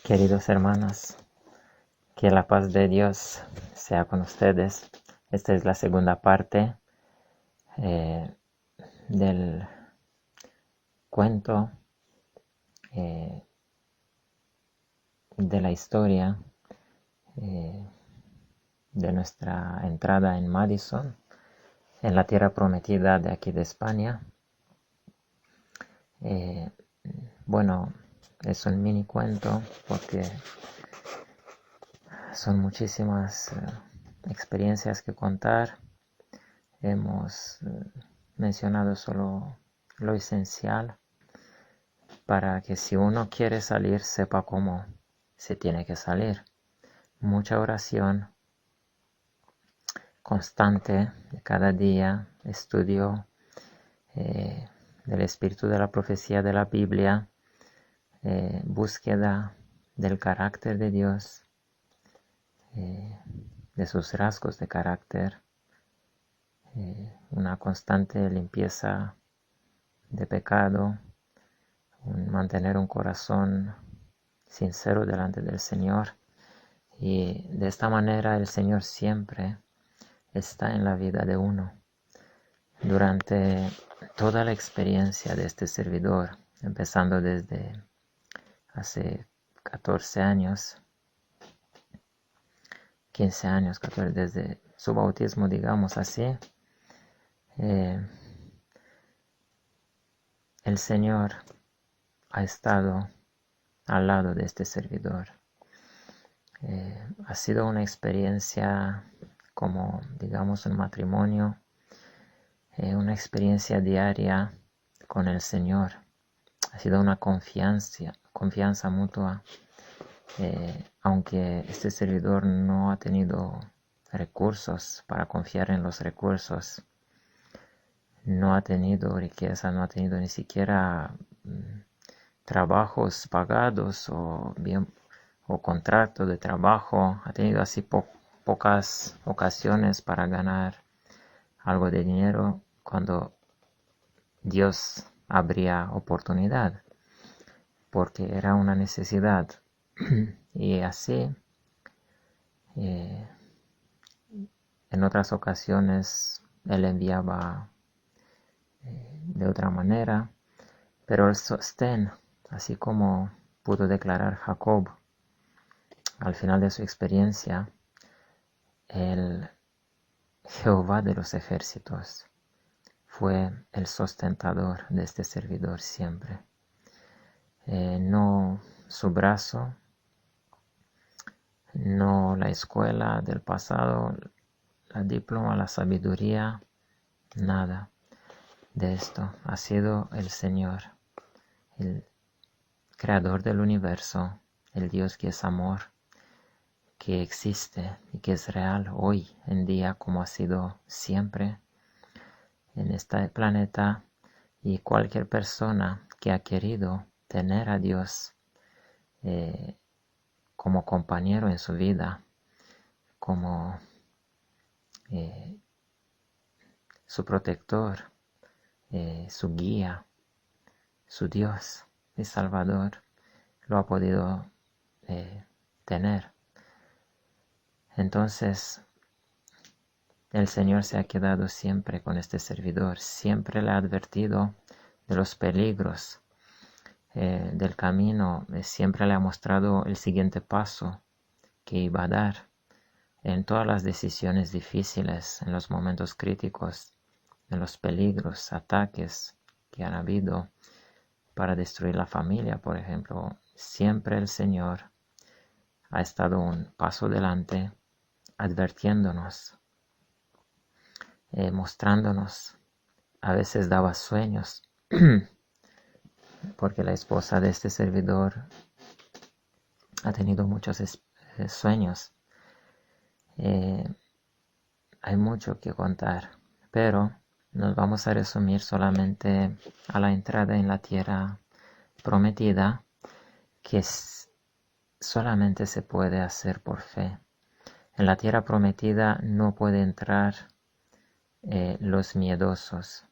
Queridos hermanos, que la paz de Dios sea con ustedes. Esta es la segunda parte eh, del cuento eh, de la historia de nuestra entrada en Madison, en la tierra prometida de aquí de España. Eh, bueno, es un mini cuento porque son muchísimas experiencias que contar. Hemos mencionado solo lo esencial para que si uno quiere salir sepa cómo se tiene que salir. Mucha oración constante de cada día, estudio del espíritu de la profecía de la Biblia, búsqueda del carácter de Dios, de sus rasgos de carácter, una constante limpieza de pecado, mantener un corazón sincero delante del Señor, y de esta manera el Señor siempre está en la vida de uno. Durante toda la experiencia de este servidor, empezando desde hace 14 años, 15 años, 14, desde su bautismo, digamos así, el Señor ha estado al lado de este servidor. Ha sido una experiencia como, digamos, un matrimonio, una experiencia diaria con el Señor. Ha sido una confianza mutua, aunque este servidor no ha tenido recursos para confiar en los recursos, no ha tenido riqueza, no ha tenido ni siquiera trabajos pagados o contrato de trabajo, ha tenido así pocas ocasiones para ganar algo de dinero cuando Dios abría oportunidad, porque era una necesidad. Y así, en otras ocasiones, Él enviaba de otra manera, pero el sostén, así como pudo declarar Jacob al final de su experiencia, el Jehová de los ejércitos fue el sustentador de este servidor siempre. No su brazo, no la escuela del pasado, la diploma, la sabiduría, nada de esto. Ha sido el Señor, el creador del universo, el Dios que es amor, que existe y que es real hoy en día como ha sido siempre en este planeta, y cualquier persona que ha querido tener a Dios como compañero en su vida, como su protector, su guía, su Dios y Salvador, lo ha podido tener. Entonces, el Señor se ha quedado siempre con este servidor, siempre le ha advertido de los peligros del camino, siempre le ha mostrado el siguiente paso que iba a dar en todas las decisiones difíciles, en los momentos críticos, en los peligros, ataques que han habido para destruir la familia, por ejemplo. Siempre el Señor ha estado un paso delante, advirtiéndonos, mostrándonos. A veces daba sueños, porque la esposa de este servidor ha tenido muchos sueños. Hay mucho que contar, pero nos vamos a resumir solamente a la entrada en la tierra prometida, que solamente se puede hacer por fe. En la tierra prometida no puede entrar los miedosos.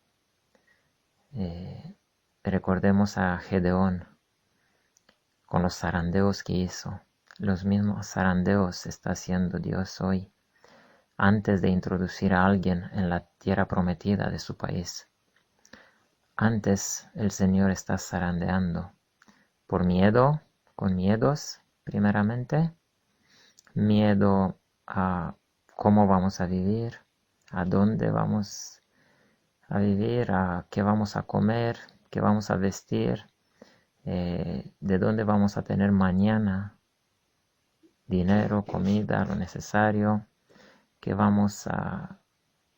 Recordemos a Gedeón, con los zarandeos que hizo. Los mismos zarandeos está haciendo Dios hoy, antes de introducir a alguien en la tierra prometida de su país. Antes el Señor está zarandeando por miedo, con miedos primeramente, miedo a cómo vamos a vivir, a dónde vamos a vivir, a qué vamos a comer, qué vamos a vestir, de dónde vamos a tener mañana dinero, comida, lo necesario, qué vamos a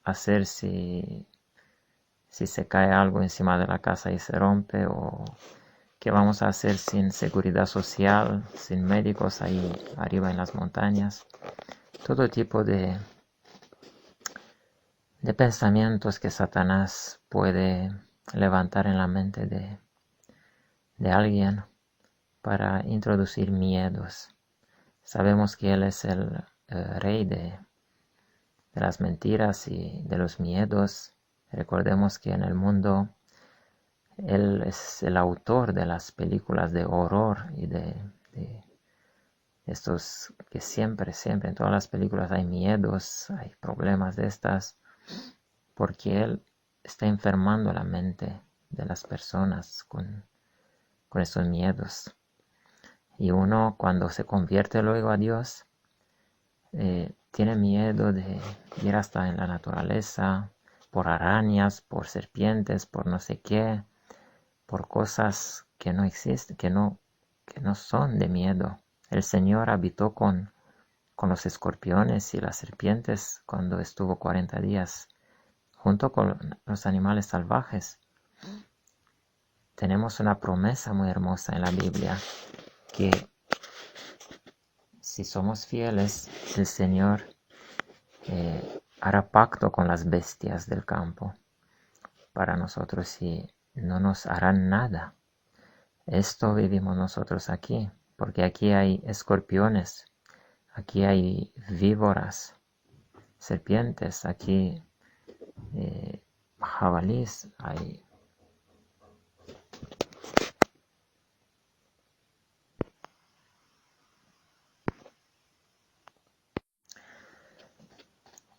hacer si se cae algo encima de la casa y se rompe, o qué vamos a hacer sin seguridad social, sin médicos ahí arriba en las montañas. Todo tipo de pensamientos que Satanás puede levantar en la mente de alguien para introducir miedos. Sabemos que Él es el rey de las mentiras y de los miedos. Recordemos que en el mundo Él es el autor de las películas de horror y de estos que siempre en todas las películas hay miedos, hay problemas de estas, porque Él está enfermando la mente de las personas con estos miedos. Y uno, cuando se convierte luego a Dios, tiene miedo de ir hasta en la naturaleza, por arañas, por serpientes, por no sé qué, por cosas que no existen, que no son de miedo. El Señor habitó con los escorpiones y las serpientes cuando estuvo 40 días junto con los animales salvajes. Tenemos una promesa muy hermosa en la Biblia, que si somos fieles, el Señor hará pacto con las bestias del campo para nosotros y no nos harán nada. Esto vivimos nosotros aquí, porque aquí hay escorpiones, aquí hay víboras, serpientes, aquí jabalís,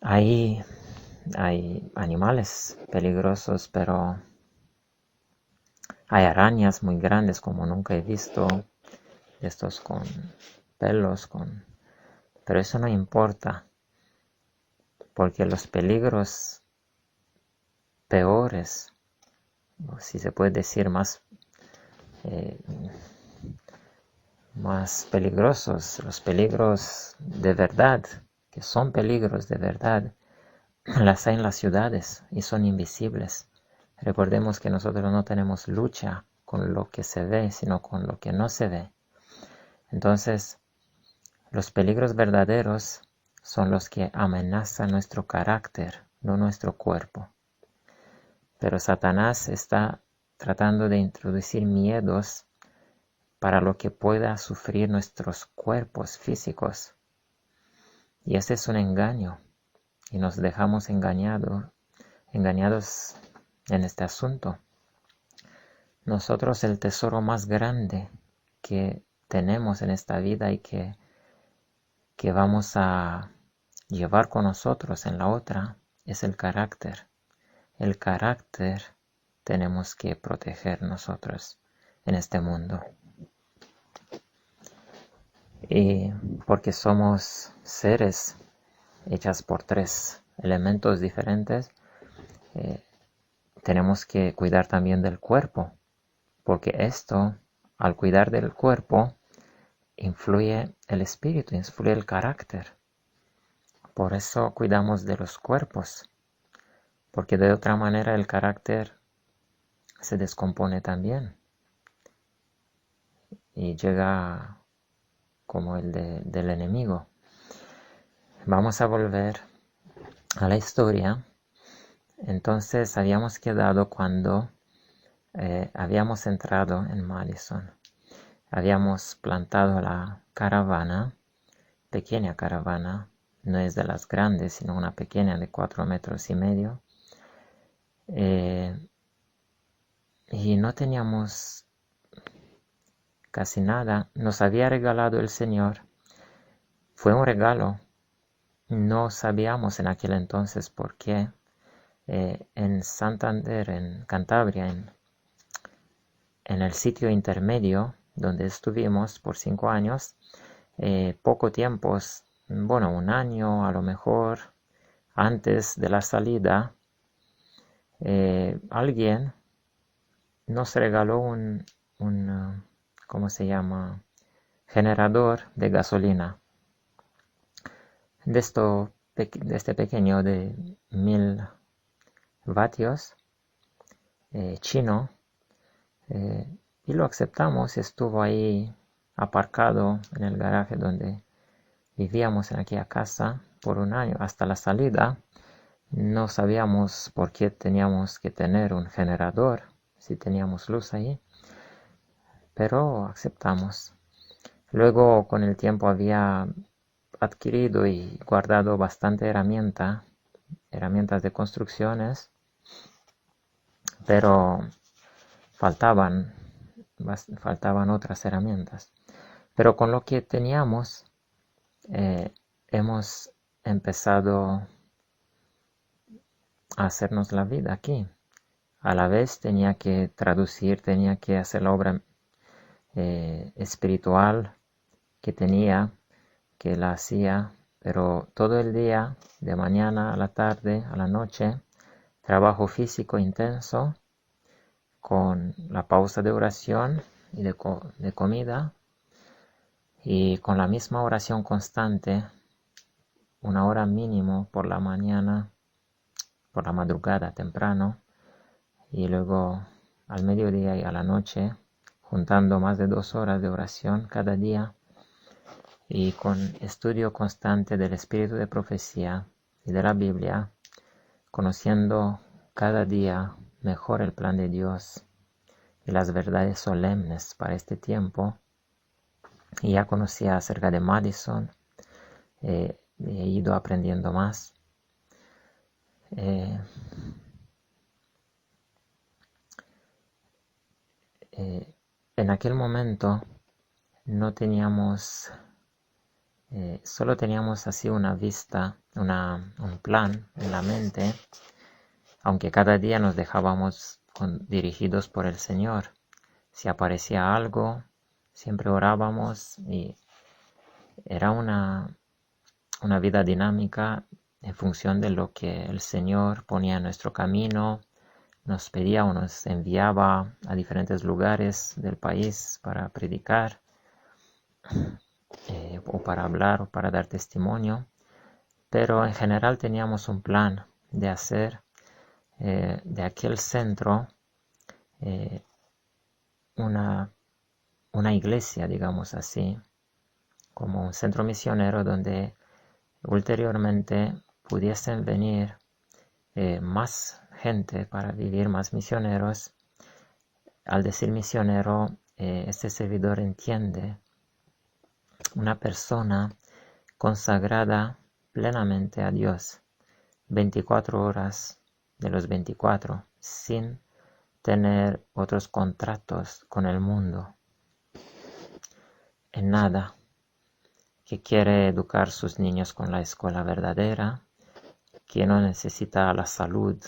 hay animales peligrosos, pero hay arañas muy grandes como nunca he visto, estos con pelos, pero eso no importa, porque los peligros peores, o si se puede decir más peligrosos, los peligros de verdad, que son peligros de verdad, las hay en las ciudades y son invisibles. Recordemos que nosotros no tenemos lucha con lo que se ve, sino con lo que no se ve. Entonces, los peligros verdaderos son los que amenazan nuestro carácter, no nuestro cuerpo. Pero Satanás está tratando de introducir miedos para lo que pueda sufrir nuestros cuerpos físicos. Y ese es un engaño. Y nos dejamos engañados en este asunto. Nosotros el tesoro más grande que tenemos en esta vida y que vamos a llevar con nosotros en la otra es el carácter. El carácter tenemos que proteger nosotros en este mundo. Y porque somos seres hechas por 3 elementos diferentes, tenemos que cuidar también del cuerpo, porque esto, al cuidar del cuerpo, influye el espíritu, influye el carácter. Por eso cuidamos de los cuerpos, porque de otra manera el carácter se descompone también y llega como el del enemigo. Vamos a volver a la historia. Entonces habíamos quedado cuando habíamos entrado en Madison. Habíamos plantado la caravana, pequeña caravana, no es de las grandes, sino una pequeña de 4,5 metros. Y no teníamos casi nada, nos había regalado el Señor. Fue un regalo. No sabíamos en aquel entonces por qué. En Santander, en Cantabria, en el sitio intermedio donde estuvimos por 5 años, poco tiempo, bueno, un año a lo mejor antes de la salida, alguien nos regaló un ¿cómo se llama? Generador de gasolina. De este pequeño de 1000 vatios, chino, y lo aceptamos. Estuvo ahí aparcado en el garaje donde vivíamos en aquella casa por un año hasta la salida. No sabíamos por qué teníamos que tener un generador si teníamos luz ahí, pero aceptamos. Luego con el tiempo había adquirido y guardado bastante herramientas de construcciones, pero faltaban otras herramientas. Pero con lo que teníamos, hemos empezado a hacernos la vida aquí. A la vez tenía que traducir, tenía que hacer la obra espiritual que tenía, que la hacía, pero todo el día, de mañana a la tarde, a la noche, trabajo físico intenso, con la pausa de oración y de comida, y con la misma oración constante, 1 hora mínimo por la mañana, por la madrugada temprano, y luego al mediodía y a la noche, juntando más de 2 horas de oración cada día, y con estudio constante del espíritu de profecía y de la Biblia, conociendo cada día mejor el plan de Dios y las verdades solemnes para este tiempo. Y ya conocía acerca de Madison, he ido aprendiendo más. En aquel momento no teníamos, solo teníamos así una vista, un plan en la mente, aunque cada día nos dejábamos dirigidos por el Señor. Si aparecía algo, siempre orábamos, y era una vida dinámica en función de lo que el Señor ponía en nuestro camino, nos pedía o nos enviaba a diferentes lugares del país para predicar, o para hablar o para dar testimonio. Pero en general teníamos un plan de hacer de aquel centro una iglesia, digamos así, como un centro misionero donde ulteriormente pudiesen venir más gente para vivir, más misioneros. Al decir misionero, este servidor entiende una persona consagrada plenamente a Dios, 24 horas de los 24, sin tener otros contratos con el mundo, en nada, que quiere educar sus niños con la escuela verdadera, que no necesita la salud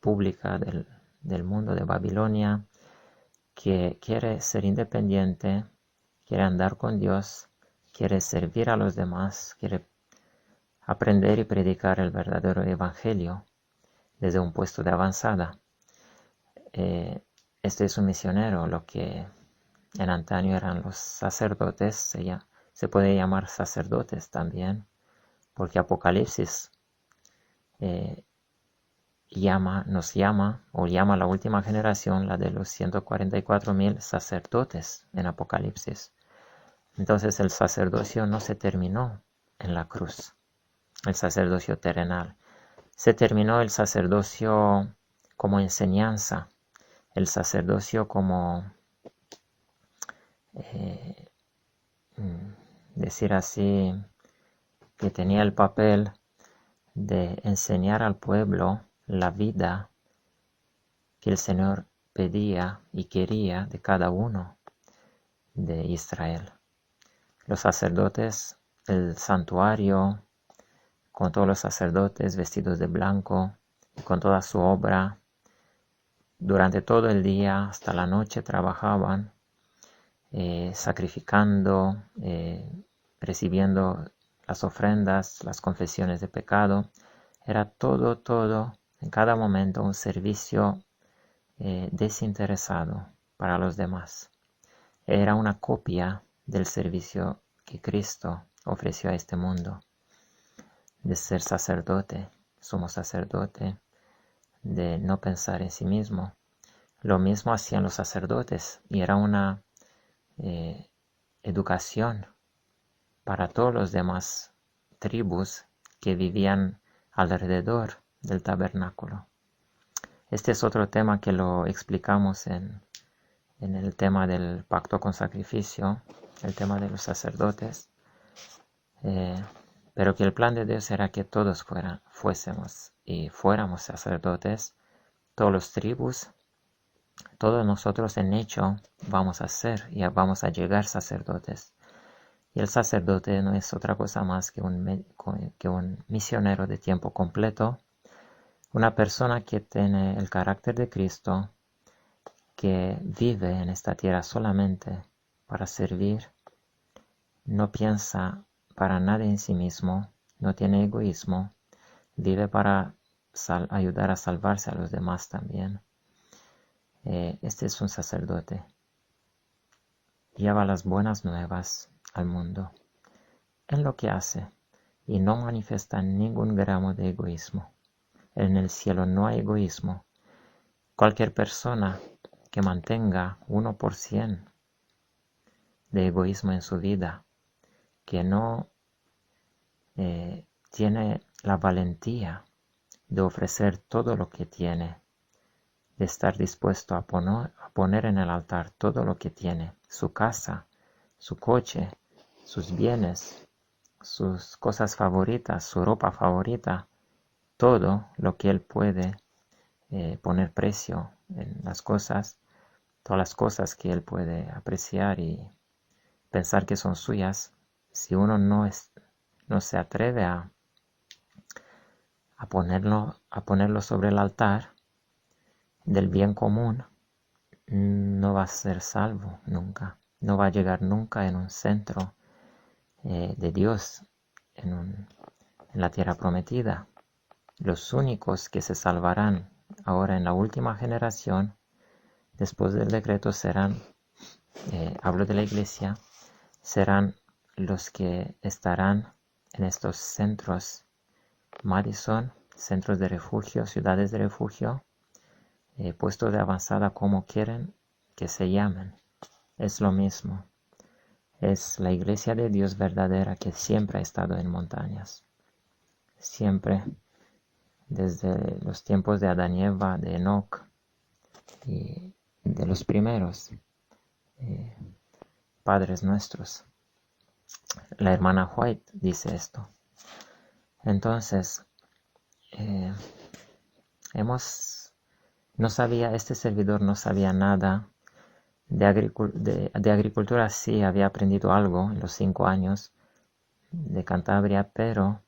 pública del mundo de Babilonia, que quiere ser independiente, quiere andar con Dios, quiere servir a los demás, quiere aprender y predicar el verdadero evangelio desde un puesto de avanzada. Este es un misionero, lo que en antaño eran los sacerdotes, se puede llamar sacerdotes también, porque Apocalipsis nos llama a la última generación, la de los 144,000 sacerdotes en Apocalipsis. Entonces el sacerdocio no se terminó en la cruz, el sacerdocio terrenal. Se terminó el sacerdocio como enseñanza, el sacerdocio como, decir así, que tenía el papel de enseñar al pueblo la vida que el Señor pedía y quería de cada uno. de Israel. Los sacerdotes, el santuario, con todos los sacerdotes vestidos de blanco, y con toda su obra, durante todo el día hasta la noche trabajaban, sacrificando, recibiendo las ofrendas, las confesiones de pecado. Era todo, en cada momento un servicio desinteresado para los demás. Era una copia del servicio que Cristo ofreció a este mundo, de ser sacerdote, sumo sacerdote, de no pensar en sí mismo. Lo mismo hacían los sacerdotes y era una educación para todos los demás tribus que vivían alrededor del tabernáculo. Este es otro tema que lo explicamos en el tema del pacto con sacrificio, el tema de los sacerdotes, pero que el plan de Dios era que todos fuéramos sacerdotes, todos los tribus, todos nosotros en hecho vamos a ser y vamos a llegar sacerdotes. Y el sacerdote no es otra cosa más que un misionero de tiempo completo, una persona que tiene el carácter de Cristo, que vive en esta tierra solamente para servir, no piensa para nada en sí mismo, no tiene egoísmo, vive para ayudar a salvarse a los demás también. Este es un sacerdote. Lleva las buenas nuevas al mundo en lo que hace y no manifiesta ningún gramo de egoísmo. En el cielo no hay egoísmo. Cualquier persona que mantenga 1% de egoísmo en su vida, que no tiene la valentía de ofrecer todo lo que tiene, de estar dispuesto a poner en el altar todo lo que tiene, su casa, su coche, sus bienes, sus cosas favoritas, su ropa favorita, todo lo que él puede poner precio en las cosas, todas las cosas que él puede apreciar y pensar que son suyas. Si uno no se atreve a ponerlo sobre el altar del bien común, no va a ser salvo nunca, no va a llegar nunca en un centro de Dios, en la tierra prometida. Los únicos que se salvarán ahora en la última generación, después del decreto, serán, hablo de la iglesia, serán los que estarán en estos centros Madison, centros de refugio, ciudades de refugio, puestos de avanzada, como quieren que se llamen. Es lo mismo. Es la iglesia de Dios verdadera que siempre ha estado en montañas. Siempre, desde los tiempos de Adán y Eva, de Enoc y de los primeros padres nuestros. La hermana White dice esto. Entonces, este servidor no sabía nada de agricultura. Sí había aprendido algo en los 5 años de Cantabria, pero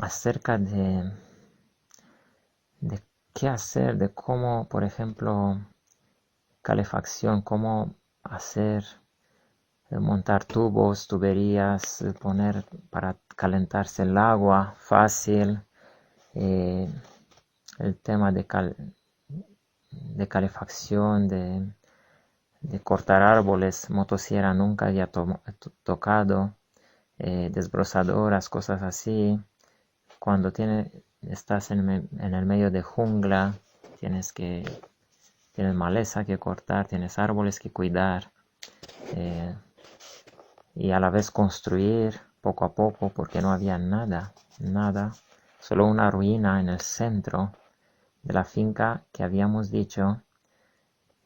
acerca de qué hacer, de cómo, por ejemplo, calefacción, cómo hacer, montar tubos, tuberías, poner para calentarse el agua fácil, el tema de calefacción, de cortar árboles, motosierra nunca había tocado, desbrozadoras, cosas así. Cuando estás en el medio de jungla, tienes maleza que cortar, tienes árboles que cuidar, y a la vez construir poco a poco, porque no había nada, solo una ruina en el centro de la finca que habíamos dicho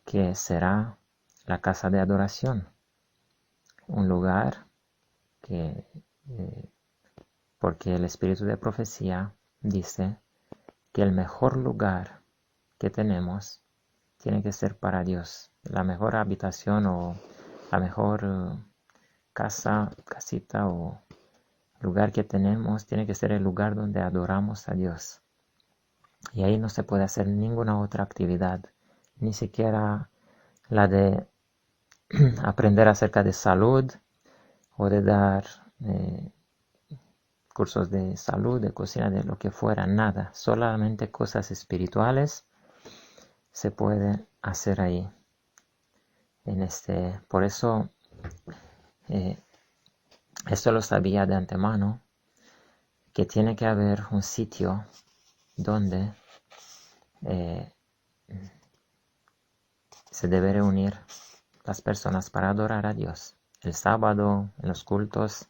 que será la casa de adoración, un lugar que, porque el espíritu de profecía dice que el mejor lugar que tenemos tiene que ser para Dios, la mejor habitación o la mejor casita o lugar que tenemos tiene que ser el lugar donde adoramos a Dios. Y ahí no se puede hacer ninguna otra actividad, ni siquiera la de aprender acerca de salud o de dar cursos de salud, de cocina, de lo que fuera, nada. Solamente cosas espirituales se pueden hacer ahí. Por eso, esto lo sabía de antemano, que tiene que haber un sitio donde se debe reunir las personas para adorar a Dios. El sábado, en los cultos,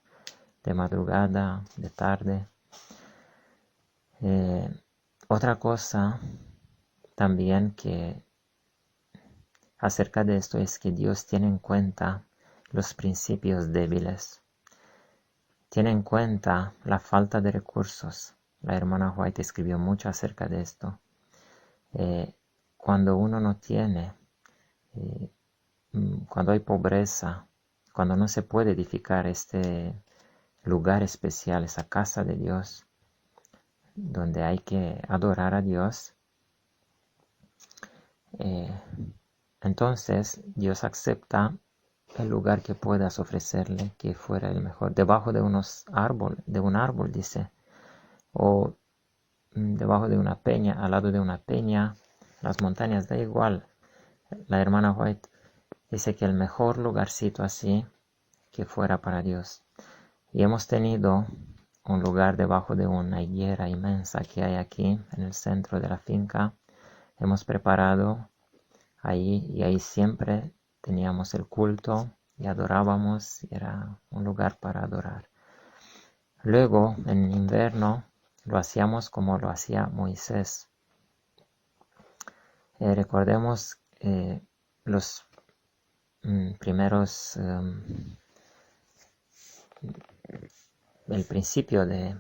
de madrugada, de tarde. Otra cosa también que acerca de esto es que Dios tiene en cuenta los principios débiles. Tiene en cuenta la falta de recursos. La hermana White escribió mucho acerca de esto. Cuando uno no tiene, cuando hay pobreza, cuando no se puede edificar este lugar especial, esa casa de Dios, donde hay que adorar a Dios, entonces Dios acepta el lugar que puedas ofrecerle, que fuera el mejor, debajo de un árbol, dice, o debajo de una peña, al lado de una peña, las montañas, da igual. La hermana White dice que el mejor lugarcito así, que fuera para Dios. Y hemos tenido un lugar debajo de una higuera inmensa que hay aquí en el centro de la finca. Hemos preparado ahí y ahí siempre teníamos el culto y adorábamos. Era un lugar para adorar. Luego, en invierno, lo hacíamos como lo hacía Moisés. Recordemos los primeros, el principio de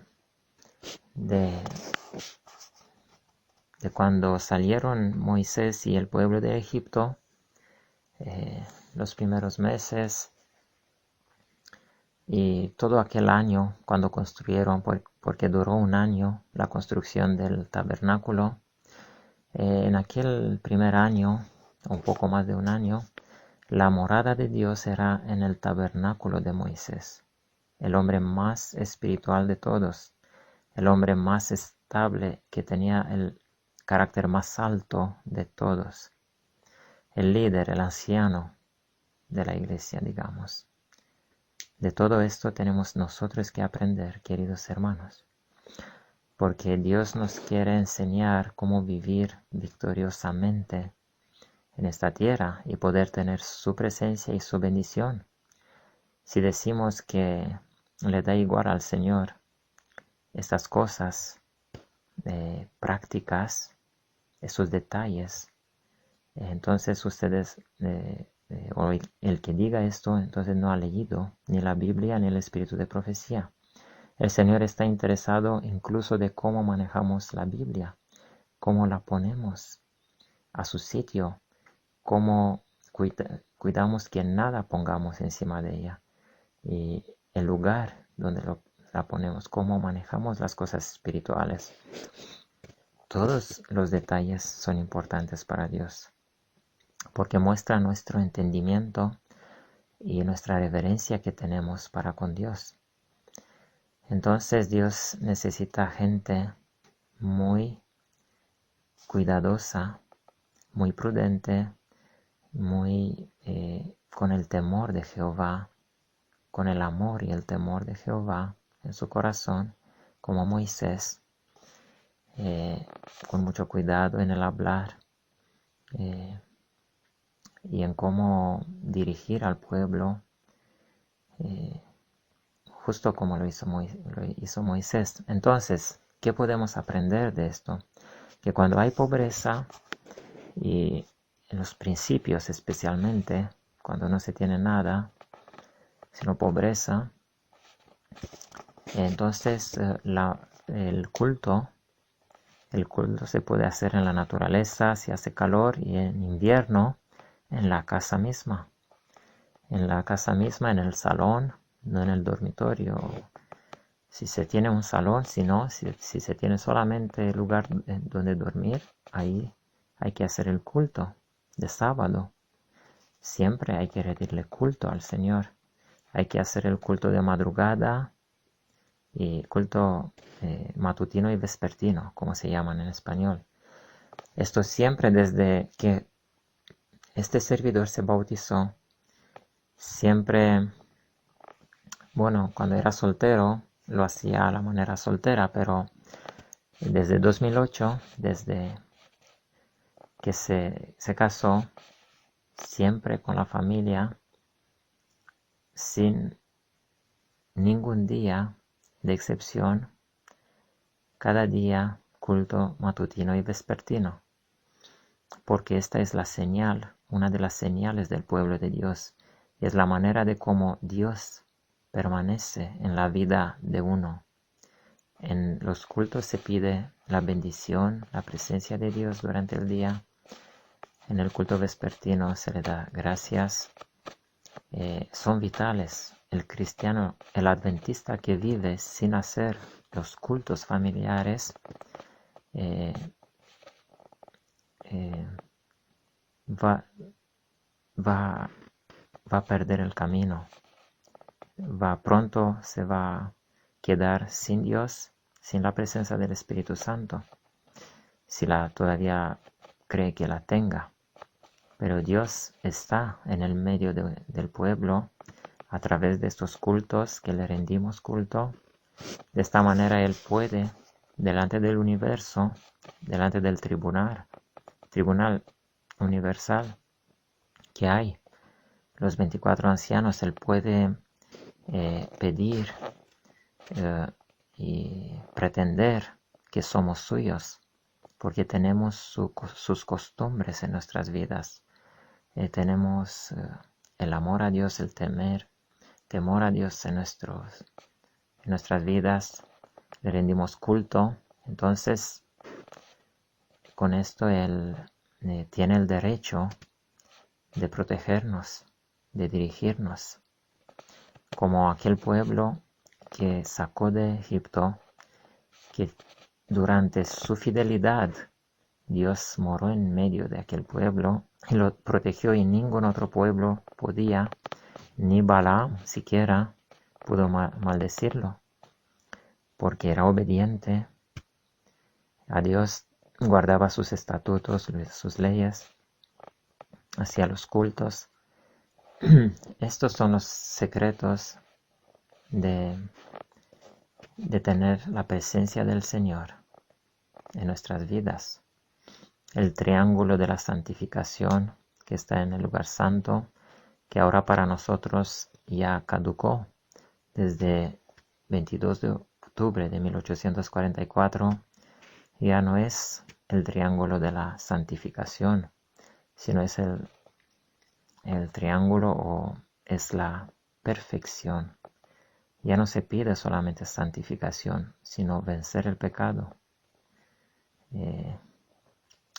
cuando salieron Moisés y el pueblo de Egipto, los primeros meses y todo aquel año cuando construyeron, porque duró un año la construcción del tabernáculo. En aquel primer año, un poco más de un año, la morada de Dios era en el tabernáculo de Moisés, el hombre más espiritual de todos, el hombre más estable, que tenía el carácter más alto de todos, el líder, el anciano de la iglesia, digamos. De todo esto tenemos nosotros que aprender, queridos hermanos, porque Dios nos quiere enseñar cómo vivir victoriosamente en esta tierra y poder tener su presencia y su bendición. Si decimos que le da igual al Señor estas cosas prácticas, esos detalles, entonces ustedes, o el que diga esto, entonces no ha leído ni la Biblia ni el espíritu de profecía. El Señor está interesado incluso de cómo manejamos la Biblia, cómo la ponemos a su sitio, cómo cuidamos que nada pongamos encima de ella, y el lugar donde la ponemos, cómo manejamos las cosas espirituales. Todos los detalles son importantes para Dios, porque muestra nuestro entendimiento y nuestra reverencia que tenemos para con Dios. Entonces Dios necesita gente muy cuidadosa, muy prudente, muy con el temor de Jehová, con el amor y el temor de Jehová en su corazón, como Moisés, con mucho cuidado en el hablar y en cómo dirigir al pueblo, justo como lo hizo Moisés. Entonces, ¿qué podemos aprender de esto? Que cuando hay pobreza, y en los principios especialmente, cuando no se tiene nada, sino pobreza, entonces el culto se puede hacer en la naturaleza si hace calor, y en invierno en la casa misma. en la casa misma, en el salón, no en el dormitorio. Si se tiene un salón, si se tiene solamente lugar donde dormir, ahí hay que hacer el culto de sábado. Siempre hay que rendirle culto al Señor. Hay que hacer el culto de madrugada y culto matutino y vespertino, como se llaman en español. Esto siempre desde que este servidor se bautizó. Siempre, bueno, cuando era soltero lo hacía a la manera soltera, pero desde 2008, desde que se casó, siempre con la familia, sin ningún día de excepción, cada día culto matutino y vespertino, porque esta es la señal, una de las señales del pueblo de Dios, y es la manera de cómo Dios permanece en la vida de uno. En los cultos se pide la bendición, la presencia de Dios durante el día. En el culto vespertino se le da gracias. Son vitales. El cristiano, el adventista que vive sin hacer los cultos familiares, eh, eh, va, va, va a perder el camino. Pronto se va a quedar sin Dios, sin la presencia del Espíritu Santo, si todavía cree que la tenga. Pero Dios está en el medio del pueblo a través de estos cultos que le rendimos culto. De esta manera Él puede, delante del universo, delante del tribunal universal que hay, los 24 ancianos, Él puede pedir y pretender que somos suyos, porque tenemos sus costumbres en nuestras vidas. Tenemos el amor a Dios, el temor a Dios en nuestras vidas, le rendimos culto. Entonces, con esto Él tiene el derecho de protegernos, de dirigirnos, como aquel pueblo que sacó de Egipto, que durante su fidelidad Dios moró en medio de aquel pueblo y lo protegió, y ningún otro pueblo podía, ni Balaam siquiera pudo maldecirlo, porque era obediente a Dios, guardaba sus estatutos, sus leyes, hacía los cultos. Estos son los secretos de tener la presencia del Señor en nuestras vidas. El triángulo de la santificación que está en el lugar santo, que ahora para nosotros ya caducó desde 22 de octubre de 1844, ya no es el triángulo de la santificación, sino es el triángulo, o es la perfección. Ya no se pide solamente santificación, sino vencer el pecado.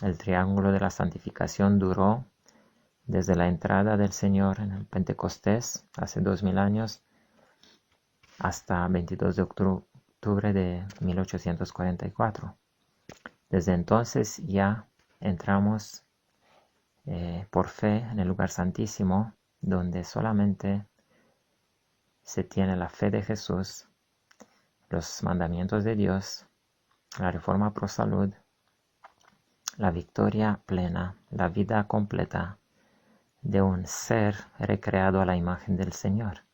El triángulo de la santificación duró desde la entrada del Señor en el Pentecostés, hace 2000 años, hasta 22 de octubre de 1844. Desde entonces ya entramos por fe en el lugar santísimo, donde solamente se tiene la fe de Jesús, los mandamientos de Dios, la reforma pro salud, la victoria plena, la vida completa de un ser recreado a la imagen del Señor.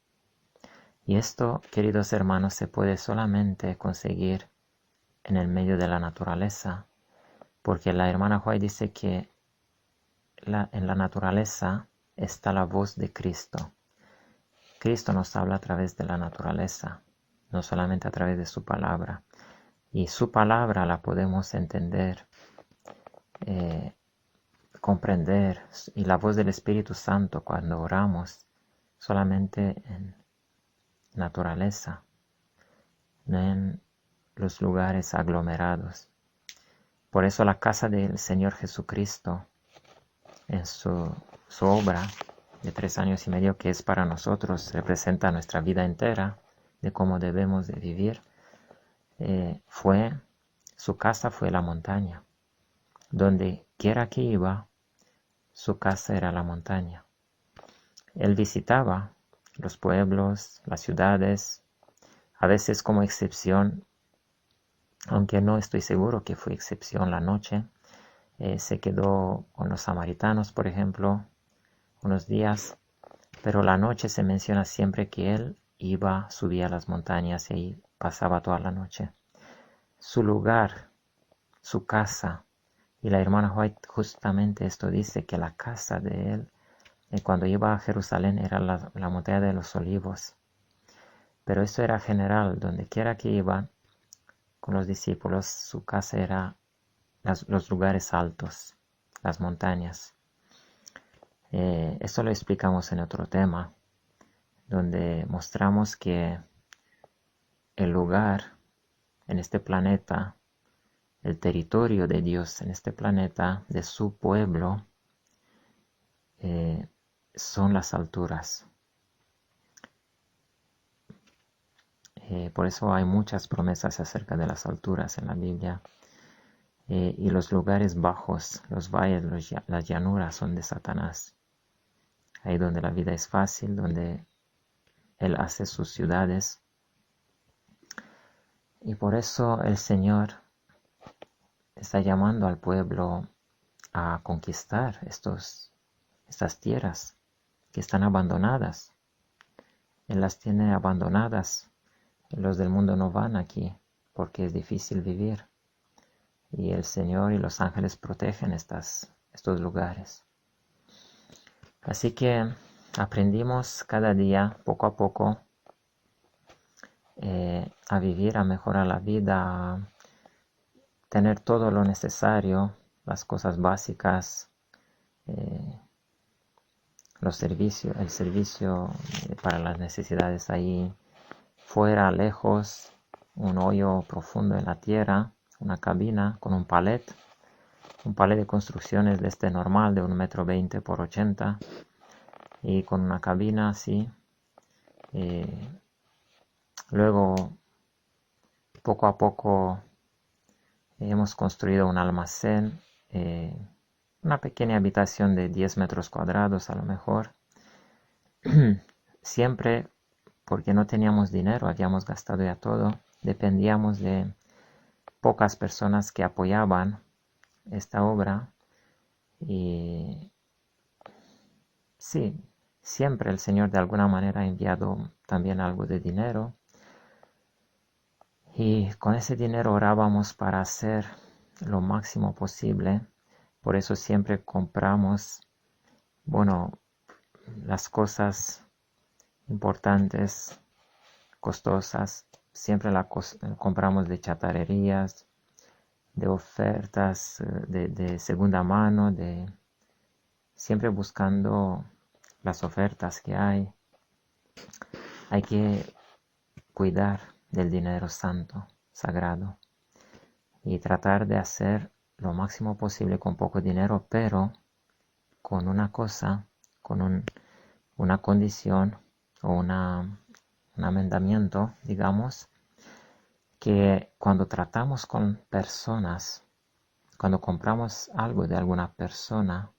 Y esto, queridos hermanos, se puede solamente conseguir en el medio de la naturaleza, porque la hermana White dice que en la naturaleza está la voz de Cristo. Cristo nos habla a través de la naturaleza, no solamente a través de su palabra. Y su palabra la podemos entender, comprender, y la voz del Espíritu Santo cuando oramos solamente en naturaleza, no en los lugares aglomerados. Por eso la casa del Señor Jesucristo, en su obra, de 3 años y medio, que es para nosotros, representa nuestra vida entera, de cómo debemos de vivir, su casa fue la montaña. Donde quiera que iba, su casa era la montaña. Él visitaba los pueblos, las ciudades, a veces como excepción, aunque no estoy seguro que fue excepción la noche. Se quedó con los samaritanos, por ejemplo, unos días, pero la noche se menciona siempre que él subía a las montañas y ahí pasaba toda la noche. Su lugar, su casa, y la hermana White justamente esto dice, que la casa de él, cuando iba a Jerusalén, era la montaña de los olivos. Pero esto era general, donde quiera que iba con los discípulos, su casa era los lugares altos, las montañas. Esto lo explicamos en otro tema, donde mostramos que el lugar en este planeta, el territorio de Dios en este planeta, de su pueblo, son las alturas. Por eso hay muchas promesas acerca de las alturas en la Biblia. Y los lugares bajos, los valles, las llanuras son de Satanás. Ahí donde la vida es fácil, donde él hace sus ciudades. Y por eso el Señor está llamando al pueblo a conquistar estas tierras que están abandonadas. Él las tiene abandonadas. Los del mundo no van aquí porque es difícil vivir. Y el Señor y los ángeles protegen estos lugares. Así que aprendimos cada día, poco a poco, a vivir, a mejorar la vida, a tener todo lo necesario, las cosas básicas, el servicio para las necesidades ahí fuera, lejos, un hoyo profundo en la tierra, una cabina con un palet de construcciones de este normal de 1,20 m por 80 y con una cabina así. Luego, poco a poco, hemos construido un almacén, una pequeña habitación de 10 metros cuadrados a lo mejor. Siempre porque no teníamos dinero, habíamos gastado ya todo, dependíamos de pocas personas que apoyaban esta obra. Y sí, siempre el Señor de alguna manera ha enviado también algo de dinero. Y con ese dinero orábamos para hacer lo máximo posible. Por eso siempre compramos, las cosas importantes, costosas, siempre las compramos de chatarrerías, de ofertas, de segunda mano, siempre buscando las ofertas que hay. Hay que cuidar del dinero santo, sagrado, y tratar de hacer lo máximo posible con poco dinero, pero con una cosa, con una condición o un amendamiento, digamos, que cuando tratamos con personas, cuando compramos algo de alguna persona,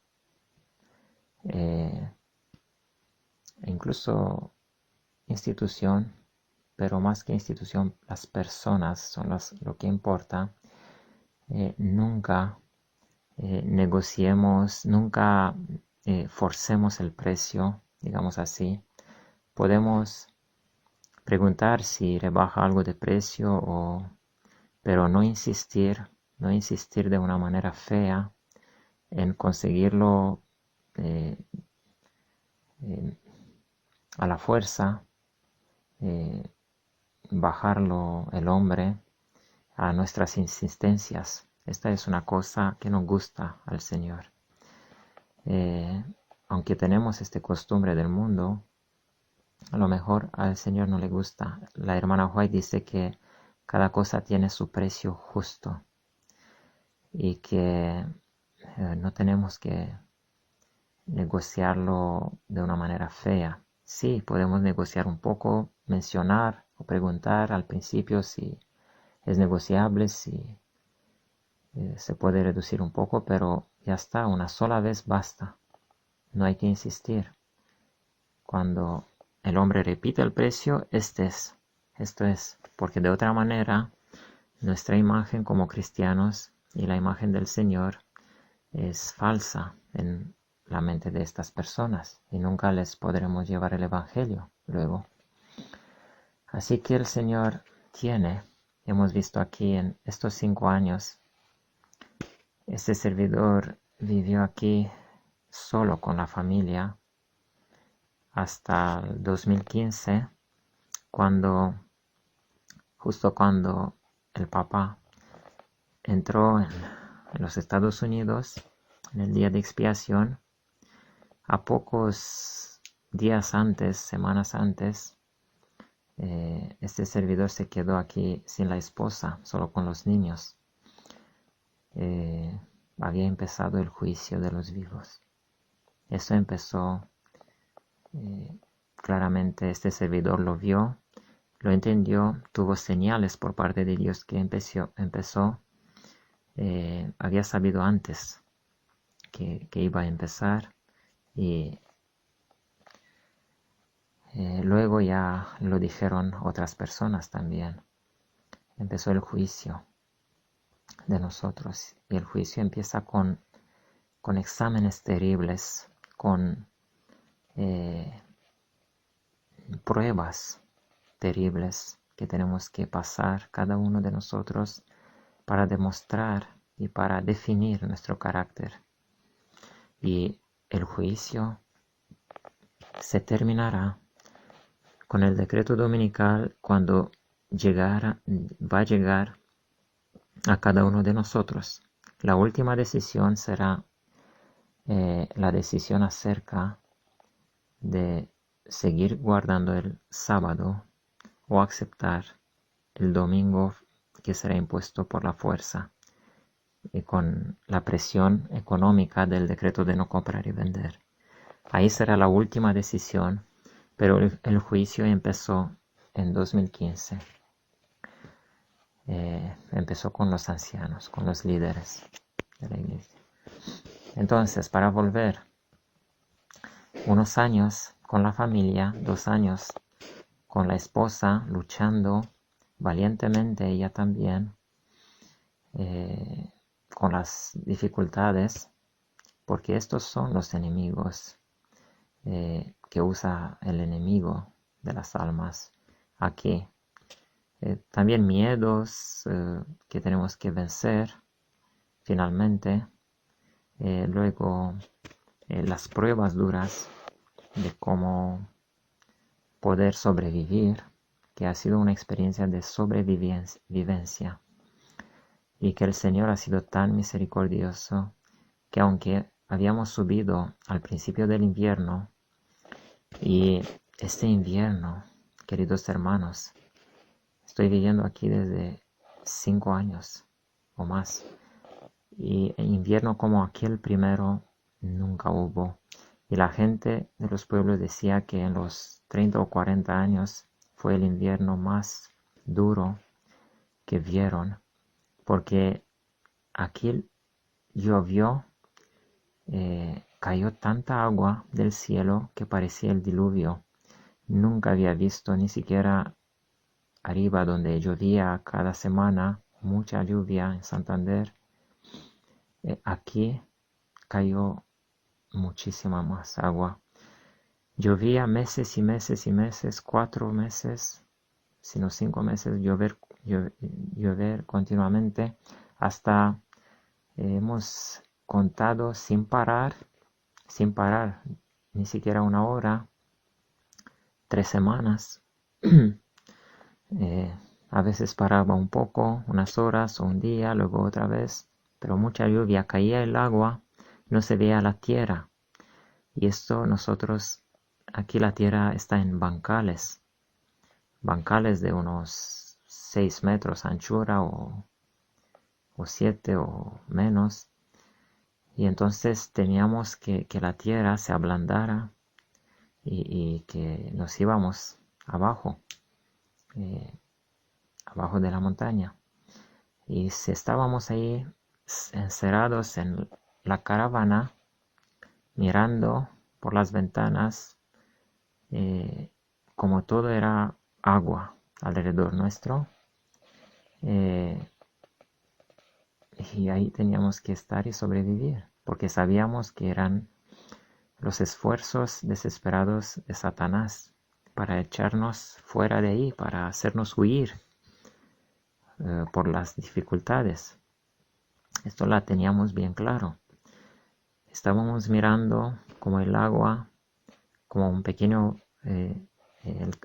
incluso institución, pero más que institución, las personas son lo que importa. Nunca negociemos, nunca forcemos el precio, digamos así. Podemos preguntar si rebaja algo de precio, pero no insistir de una manera fea en conseguirlo a la fuerza, bajarlo el hombre a nuestras insistencias. Esta es una cosa que nos gusta al Señor. Aunque tenemos esta costumbre del mundo, a lo mejor al Señor no le gusta. La hermana White dice que cada cosa tiene su precio justo y que no tenemos que negociarlo de una manera fea. Sí, podemos negociar un poco, mencionar o preguntar al principio si es negociable, si se puede reducir un poco, pero ya está, una sola vez basta. No hay que insistir. Cuando el hombre repite el precio, esto es, porque de otra manera nuestra imagen como cristianos y la imagen del Señor es falsa en la mente de estas personas y nunca les podremos llevar el Evangelio luego. Así que el Señor hemos visto aquí en estos 5 años, este servidor vivió aquí solo con la familia hasta el 2015, justo cuando el papá entró en los Estados Unidos en el día de expiación. A pocos días antes, semanas antes, este servidor se quedó aquí sin la esposa, solo con los niños. Había empezado el juicio de los vivos. Eso empezó, claramente este servidor lo vio, lo entendió, tuvo señales por parte de Dios que empezó. Había sabido antes que iba a empezar y luego ya lo dijeron otras personas también. Empezó el juicio de nosotros y el juicio empieza con exámenes terribles, con pruebas terribles que tenemos que pasar cada uno de nosotros para demostrar y para definir nuestro carácter. Y el juicio se terminará con el decreto dominical cuando va a llegar a cada uno de nosotros. La última decisión será la decisión acerca de seguir guardando el sábado o aceptar el domingo que será impuesto por la fuerza y con la presión económica del decreto de no comprar y vender. Ahí será la última decisión, pero el juicio empezó en 2015. Empezó con los ancianos, con los líderes de la iglesia. Entonces, para volver, unos años con la familia, 2 años con la esposa, luchando valientemente ella también, con las dificultades, porque estos son los enemigos que usa el enemigo de las almas aquí. También miedos que tenemos que vencer finalmente. Luego las pruebas duras de cómo poder sobrevivir, que ha sido una experiencia de sobrevivencia y que el Señor ha sido tan misericordioso que aunque habíamos subido al principio del invierno, y este invierno, queridos hermanos, estoy viviendo aquí desde 5 años o más, y invierno como aquel primero nunca hubo. Y la gente de los pueblos decía que en los 30 o 40 años fue el invierno más duro que vieron, porque aquí llovió, cayó tanta agua del cielo que parecía el diluvio. Nunca había visto, ni siquiera arriba donde llovía cada semana, mucha lluvia en Santander. Aquí cayó muchísima más agua. Llovía meses y meses y meses, 4 meses, sino 5 meses, llover continuamente, hasta hemos contado sin parar, ni siquiera una hora, 3 semanas. A veces paraba un poco, unas horas o un día, luego otra vez, pero mucha lluvia, caía el agua, no se veía la tierra. Y esto nosotros, aquí la tierra está en bancales de unos 6 metros anchura o 7 o menos. Y entonces teníamos que la tierra se ablandara y que nos íbamos abajo, eh, abajo de la montaña. Y si estábamos ahí encerrados en la caravana, mirando por las ventanas, eh, como todo era agua alrededor nuestro, eh, y ahí teníamos que estar y sobrevivir, porque sabíamos que eran los esfuerzos desesperados de Satanás para echarnos fuera de ahí, para hacernos huir por las dificultades. Esto la teníamos bien claro. Estábamos mirando como el agua, como un pequeño,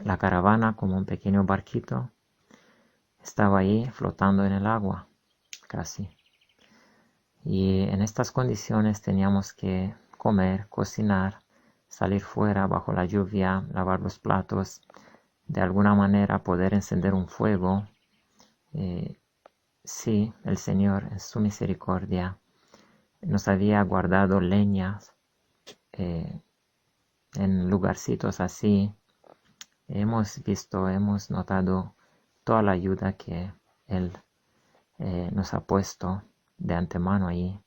la caravana como un pequeño barquito, estaba ahí flotando en el agua, casi. Y en estas condiciones teníamos que comer, cocinar, salir fuera bajo la lluvia, lavar los platos, de alguna manera poder encender un fuego. Sí, el Señor en su misericordia nos había guardado leñas en lugarcitos así. Hemos visto, hemos notado toda la ayuda que Él nos ha puesto de antemano ahí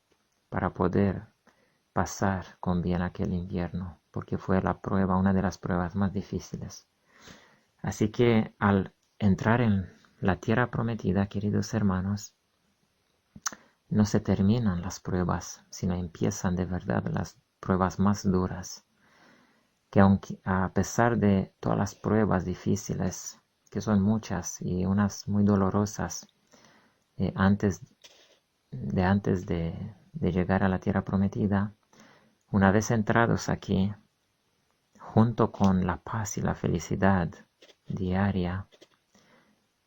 para poder pasar con bien aquel invierno, porque fue la prueba, una de las pruebas más difíciles. Así que al entrar en la tierra prometida, queridos hermanos, no se terminan las pruebas, sino empiezan de verdad las pruebas más duras, que aunque a pesar de todas las pruebas difíciles, que son muchas y unas muy dolorosas, antes de llegar a la tierra prometida, una vez entrados aquí, junto con la paz y la felicidad diaria,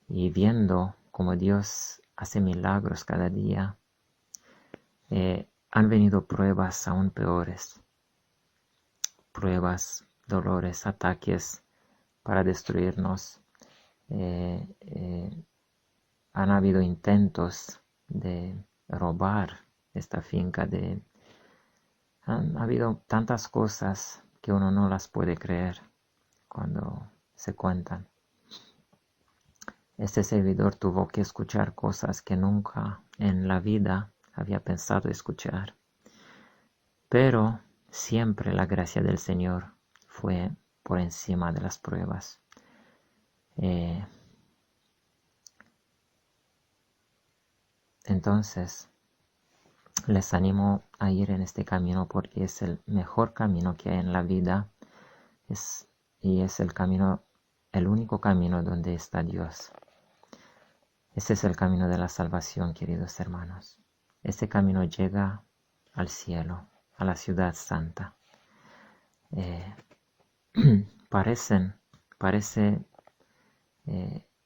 y viendo cómo Dios hace milagros cada día, han venido pruebas aún peores, pruebas, dolores, ataques para destruirnos. Han habido intentos de robar esta finca, han habido tantas cosas que uno no las puede creer cuando se cuentan. Este servidor tuvo que escuchar cosas que nunca en la vida había pensado escuchar. Pero siempre la gracia del Señor fue por encima de las pruebas. Entonces, les animo a ir en este camino porque es el mejor camino que hay en la vida. Y es el camino, el único camino donde está Dios. Ese es el camino de la salvación, queridos hermanos. Este camino llega al cielo, a la ciudad santa. Parece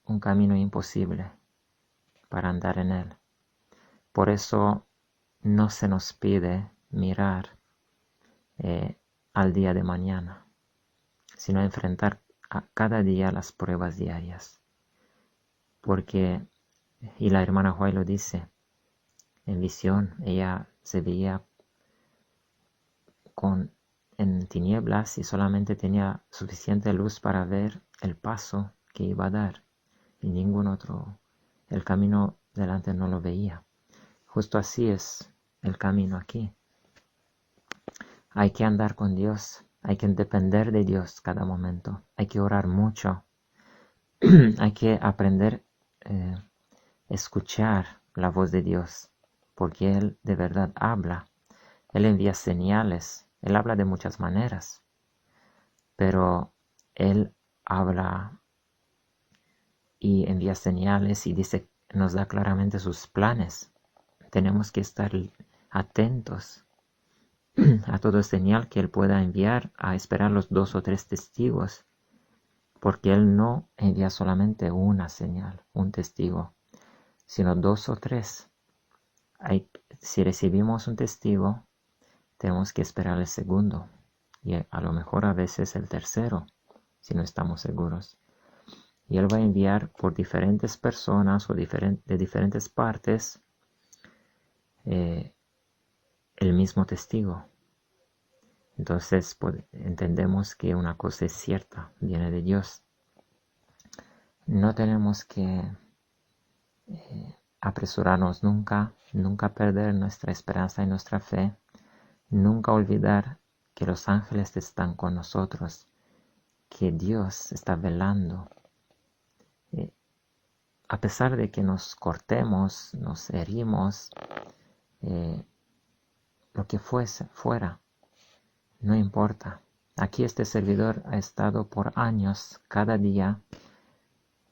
un camino imposible para andar en él. Por eso no se nos pide mirar al día de mañana, sino enfrentar a cada día las pruebas diarias. Porque, y la hermana Huay lo dice, en visión ella se veía en tinieblas y solamente tenía suficiente luz para ver el paso que iba a dar y ningún otro, el camino delante no lo veía. Justo así es el camino aquí. Hay que andar con Dios, hay que depender de Dios cada momento, hay que orar mucho, hay que aprender a escuchar la voz de Dios, porque Él de verdad habla, Él envía señales, Él habla de muchas maneras, pero Él habla y envía señales y dice, nos da claramente sus planes. Tenemos que estar atentos a todo señal que Él pueda enviar, a esperar los 2 o 3 testigos, porque Él no envía solamente una señal, un testigo, sino 2 o 3. Si recibimos un testigo, tenemos que esperar el segundo y a lo mejor a veces el tercero, si no estamos seguros. Y Él va a enviar por diferentes personas o de diferentes partes el mismo testigo. Entonces entendemos que una cosa es cierta, viene de Dios. No tenemos que apresurarnos nunca, nunca perder nuestra esperanza y nuestra fe, nunca olvidar que los ángeles están con nosotros, que Dios está velando. A pesar de que nos cortemos, nos herimos, lo que fuera, no importa. Aquí este servidor ha estado por años, cada día,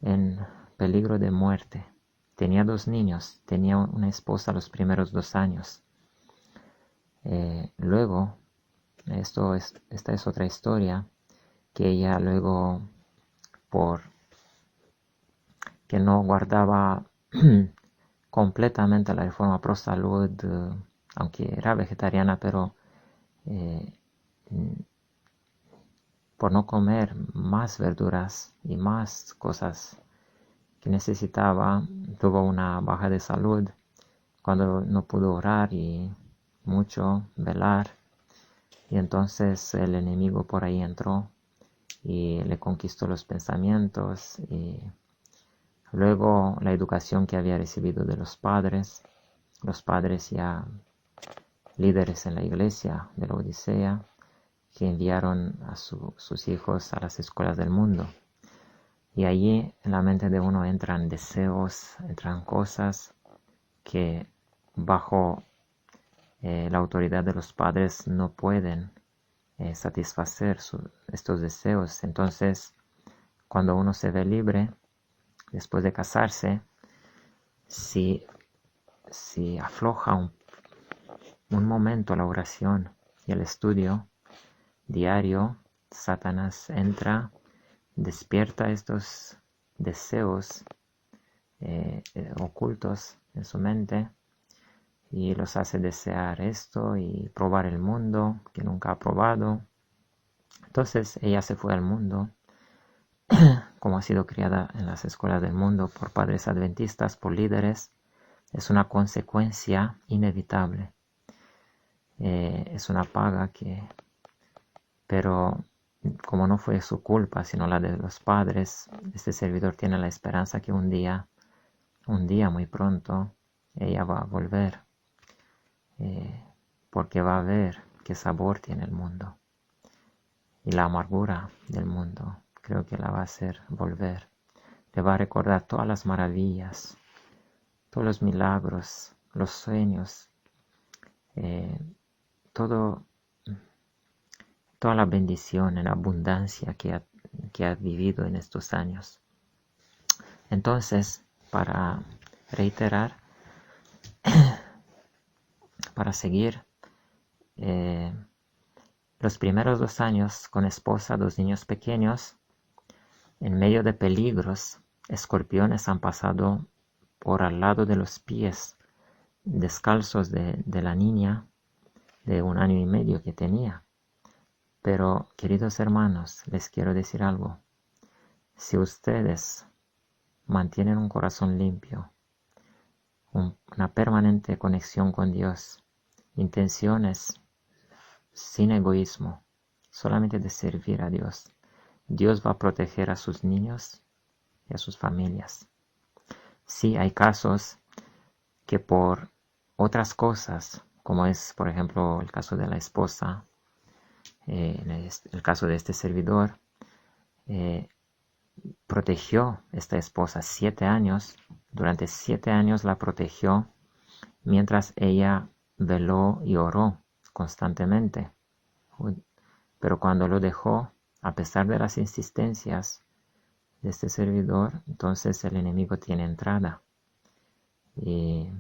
en peligro de muerte. Tenía 2 niños, tenía una esposa los primeros 2 años. Luego, esta es otra historia, que ella luego, por que no guardaba completamente la reforma pro salud, aunque era vegetariana, pero por no comer más verduras y más cosas que necesitaba, tuvo una baja de salud cuando no pudo orar y mucho velar, y entonces el enemigo por ahí entró y le conquistó los pensamientos, y luego la educación que había recibido de los padres ya líderes en la iglesia de la Odisea, que enviaron a sus hijos a las escuelas del mundo. Y allí en la mente de uno entran deseos, entran cosas que bajo la autoridad de los padres no pueden satisfacer estos deseos. Entonces, cuando uno se ve libre, después de casarse, si afloja un momento la oración y el estudio diario, Satanás entra, despierta estos deseos ocultos en su mente y los hace desear esto y probar el mundo que nunca ha probado. Entonces ella se fue al mundo, como ha sido criada en las escuelas del mundo por padres adventistas, por líderes. Es una consecuencia inevitable. Es una paga pero como no fue su culpa, sino la de los padres, este servidor tiene la esperanza que un día muy pronto, ella va a volver, porque va a ver qué sabor tiene el mundo y la amargura del mundo. Creo que la va a hacer volver. Le va a recordar todas las maravillas, todos los milagros, los sueños, toda la bendición en abundancia que ha vivido en estos años. Entonces, para reiterar, para seguir, los primeros 2 años con esposa, 2 niños pequeños, en medio de peligros, escorpiones han pasado por al lado de los pies descalzos de la niña de 1 año y medio que tenía. Pero, queridos hermanos, les quiero decir algo. Si ustedes mantienen un corazón limpio, una permanente conexión con Dios, intenciones sin egoísmo, solamente de servir a Dios, Dios va a proteger a sus niños y a sus familias. Sí, hay casos que por otras cosas, como es por ejemplo el caso de la esposa, el caso de este servidor, protegió esta esposa 7 años, durante 7 años la protegió mientras ella veló y oró constantemente. Pero cuando lo dejó, a pesar de las insistencias de este servidor, entonces el enemigo tiene entrada. Y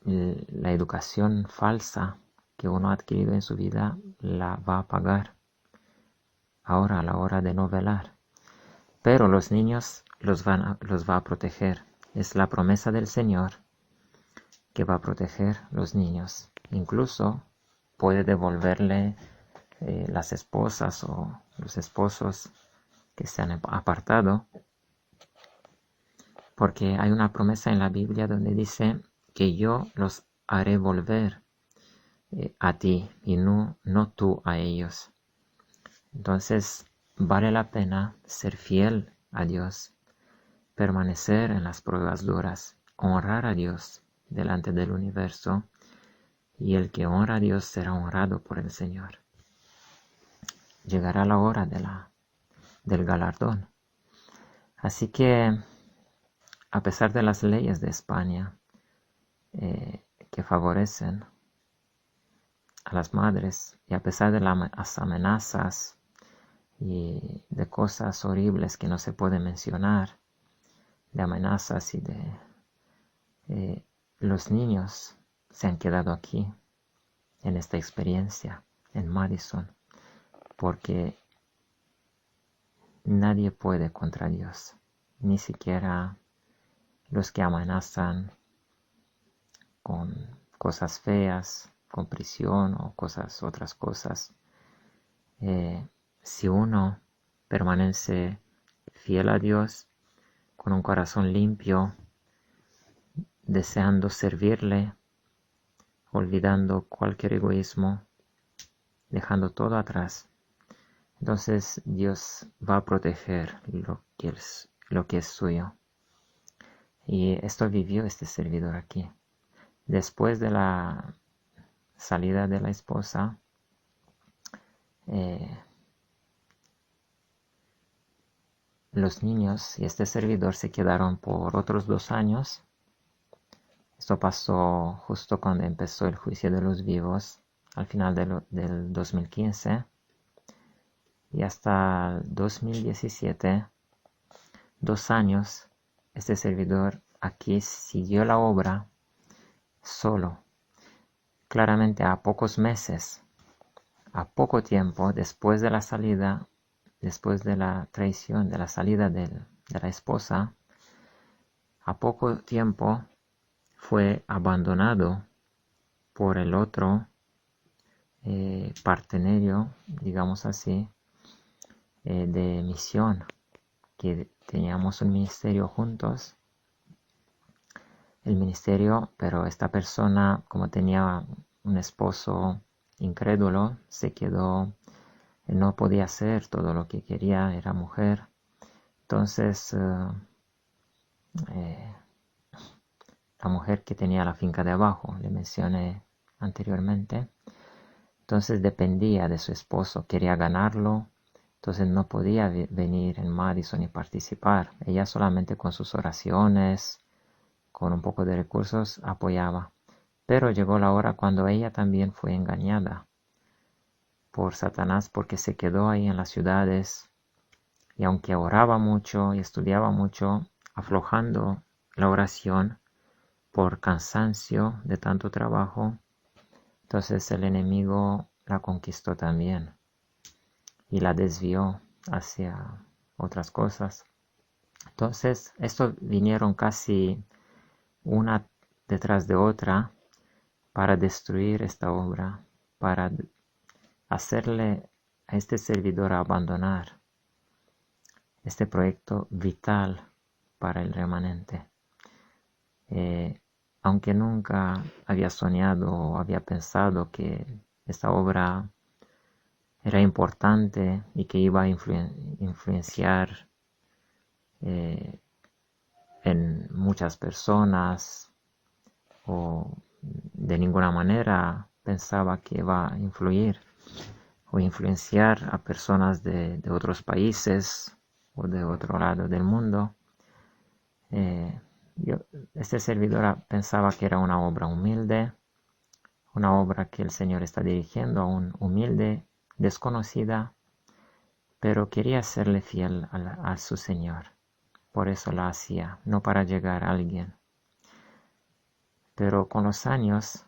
la educación falsa que uno ha adquirido en su vida la va a pagar ahora a la hora de no velar. Pero los niños los va a proteger. Es la promesa del Señor que va a proteger los niños. Incluso puede devolverle las esposas o los esposos que se han apartado, porque hay una promesa en la Biblia donde dice que yo los haré volver a ti y no tú a ellos. Entonces vale la pena ser fiel a Dios, permanecer en las pruebas duras, honrar a Dios delante del universo, y el que honra a Dios será honrado por el Señor. Llegará la hora del galardón. Así que, a pesar de las leyes de España que favorecen a las madres, y a pesar de las amenazas y de cosas horribles que no se pueden mencionar, de amenazas y de los niños se han quedado aquí en esta experiencia en Madison, porque nadie puede contra Dios, ni siquiera los que amenazan con cosas feas, con prisión o otras cosas. Si uno permanece fiel a Dios, con un corazón limpio, deseando servirle, olvidando cualquier egoísmo, dejando todo atrás, entonces Dios va a proteger lo que es suyo. Y esto vivió este servidor aquí. Después de la salida de la esposa, los niños y este servidor se quedaron por otros 2 años. Esto pasó justo cuando empezó el juicio de los vivos, al final del 2015. Y hasta el 2017, 2 años, este servidor aquí siguió la obra solo. Claramente a pocos meses, a poco tiempo después de la salida, después de la traición, de la salida de la esposa, a poco tiempo fue abandonado por el otro partenario, digamos así, de misión, que teníamos un ministerio juntos. El ministerio, pero esta persona, como tenía un esposo incrédulo, se quedó, no podía hacer todo lo que quería, era mujer. Entonces, la mujer que tenía la finca de abajo, le mencioné anteriormente, entonces dependía de su esposo, quería ganarlo, entonces no podía venir en Madison y participar. Ella solamente con sus oraciones, con un poco de recursos, apoyaba. Pero llegó la hora cuando ella también fue engañada por Satanás, porque se quedó ahí en las ciudades, y aunque oraba mucho y estudiaba mucho, aflojando la oración por cansancio de tanto trabajo, entonces el enemigo la conquistó también y la desvió hacia otras cosas. Entonces, esto vinieron casi una detrás de otra para destruir esta obra, para hacerle a este servidor abandonar este proyecto vital para el remanente. Aunque nunca había soñado o había pensado que esta obra era importante y que iba a influenciar en muchas personas, o de ninguna manera pensaba que iba a influir o influenciar a personas de otros países o de otro lado del mundo. Este servidor pensaba que era una obra humilde, una obra que el Señor está dirigiendo a un humilde, desconocida, pero quería serle fiel a su Señor. Por eso la hacía, no para llegar a alguien. Pero con los años,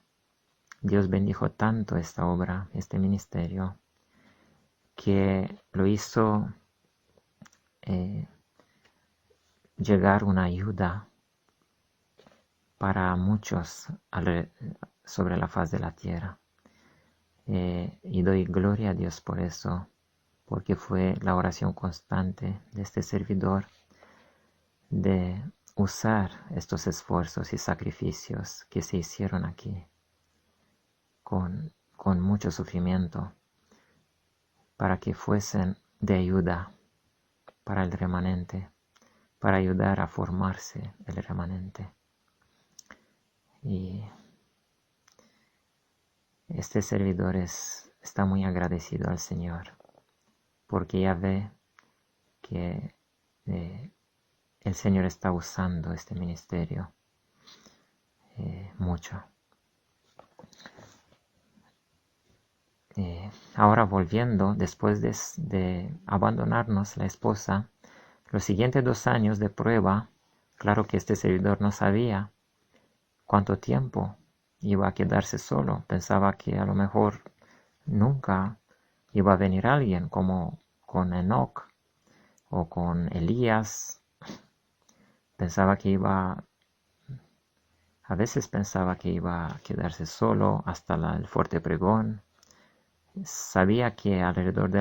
Dios bendijo tanto esta obra, este ministerio, que lo hizo llegar una ayuda para muchos sobre la faz de la tierra. Y doy gloria a Dios por eso, porque fue la oración constante de este servidor de usar estos esfuerzos y sacrificios que se hicieron aquí con mucho sufrimiento, para que fuesen de ayuda para el remanente, para ayudar a formarse el remanente. Y este servidor está muy agradecido al Señor, porque ya ve que el Señor está usando este ministerio mucho. Ahora volviendo, después de abandonarnos la esposa, los siguientes 2 años de prueba, claro que este servidor no sabía cuánto tiempo iba a quedarse solo. Pensaba que a lo mejor nunca iba a venir alguien como con Enoc o con Elías. A veces pensaba que iba a quedarse solo hasta el fuerte pregón. Sabía que alrededor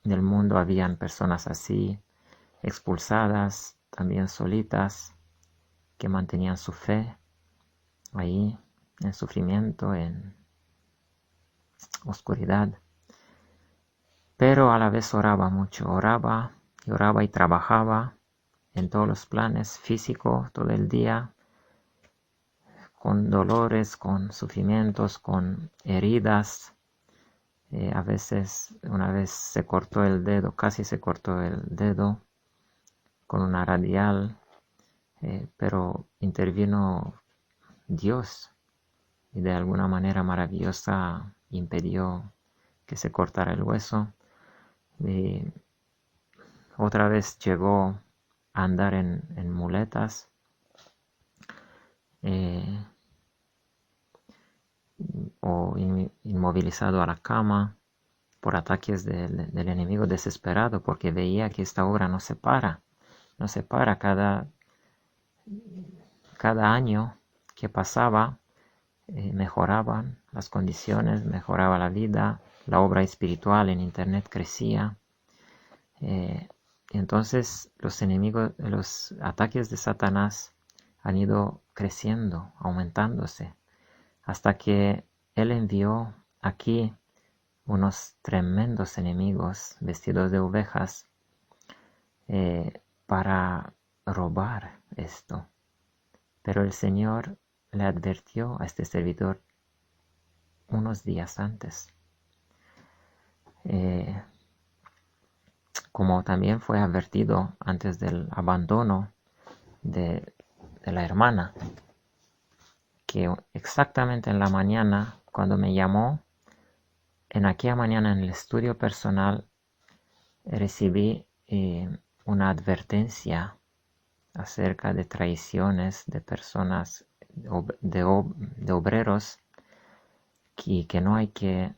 del mundo habían personas así, expulsadas, también solitas, que mantenían su fe ahí, en sufrimiento, en oscuridad. Pero a la vez oraba mucho, oraba y trabajaba en todos los planes físicos todo el día, con dolores, con sufrimientos, con heridas. A veces, una vez se cortó el dedo, casi se cortó el dedo con una radial, pero intervino Dios y de alguna manera maravillosa impidió que se cortara el hueso. Y otra vez llegó a andar en muletas, o inmovilizado a la cama por ataques del enemigo, desesperado porque veía que esta obra no se para cada año que pasaba. Mejoraban las condiciones, mejoraba la vida, la obra espiritual en internet crecía. Entonces los ataques de Satanás han ido creciendo, aumentándose, hasta que él envió aquí unos tremendos enemigos vestidos de ovejas para robar esto. Pero el Señor le advirtió a este servidor unos días antes. Como también fue advertido antes del abandono de la hermana, que exactamente en la mañana, cuando me llamó, en aquella mañana en el estudio personal, recibí una advertencia acerca de traiciones de personas, de obreros, que no hay que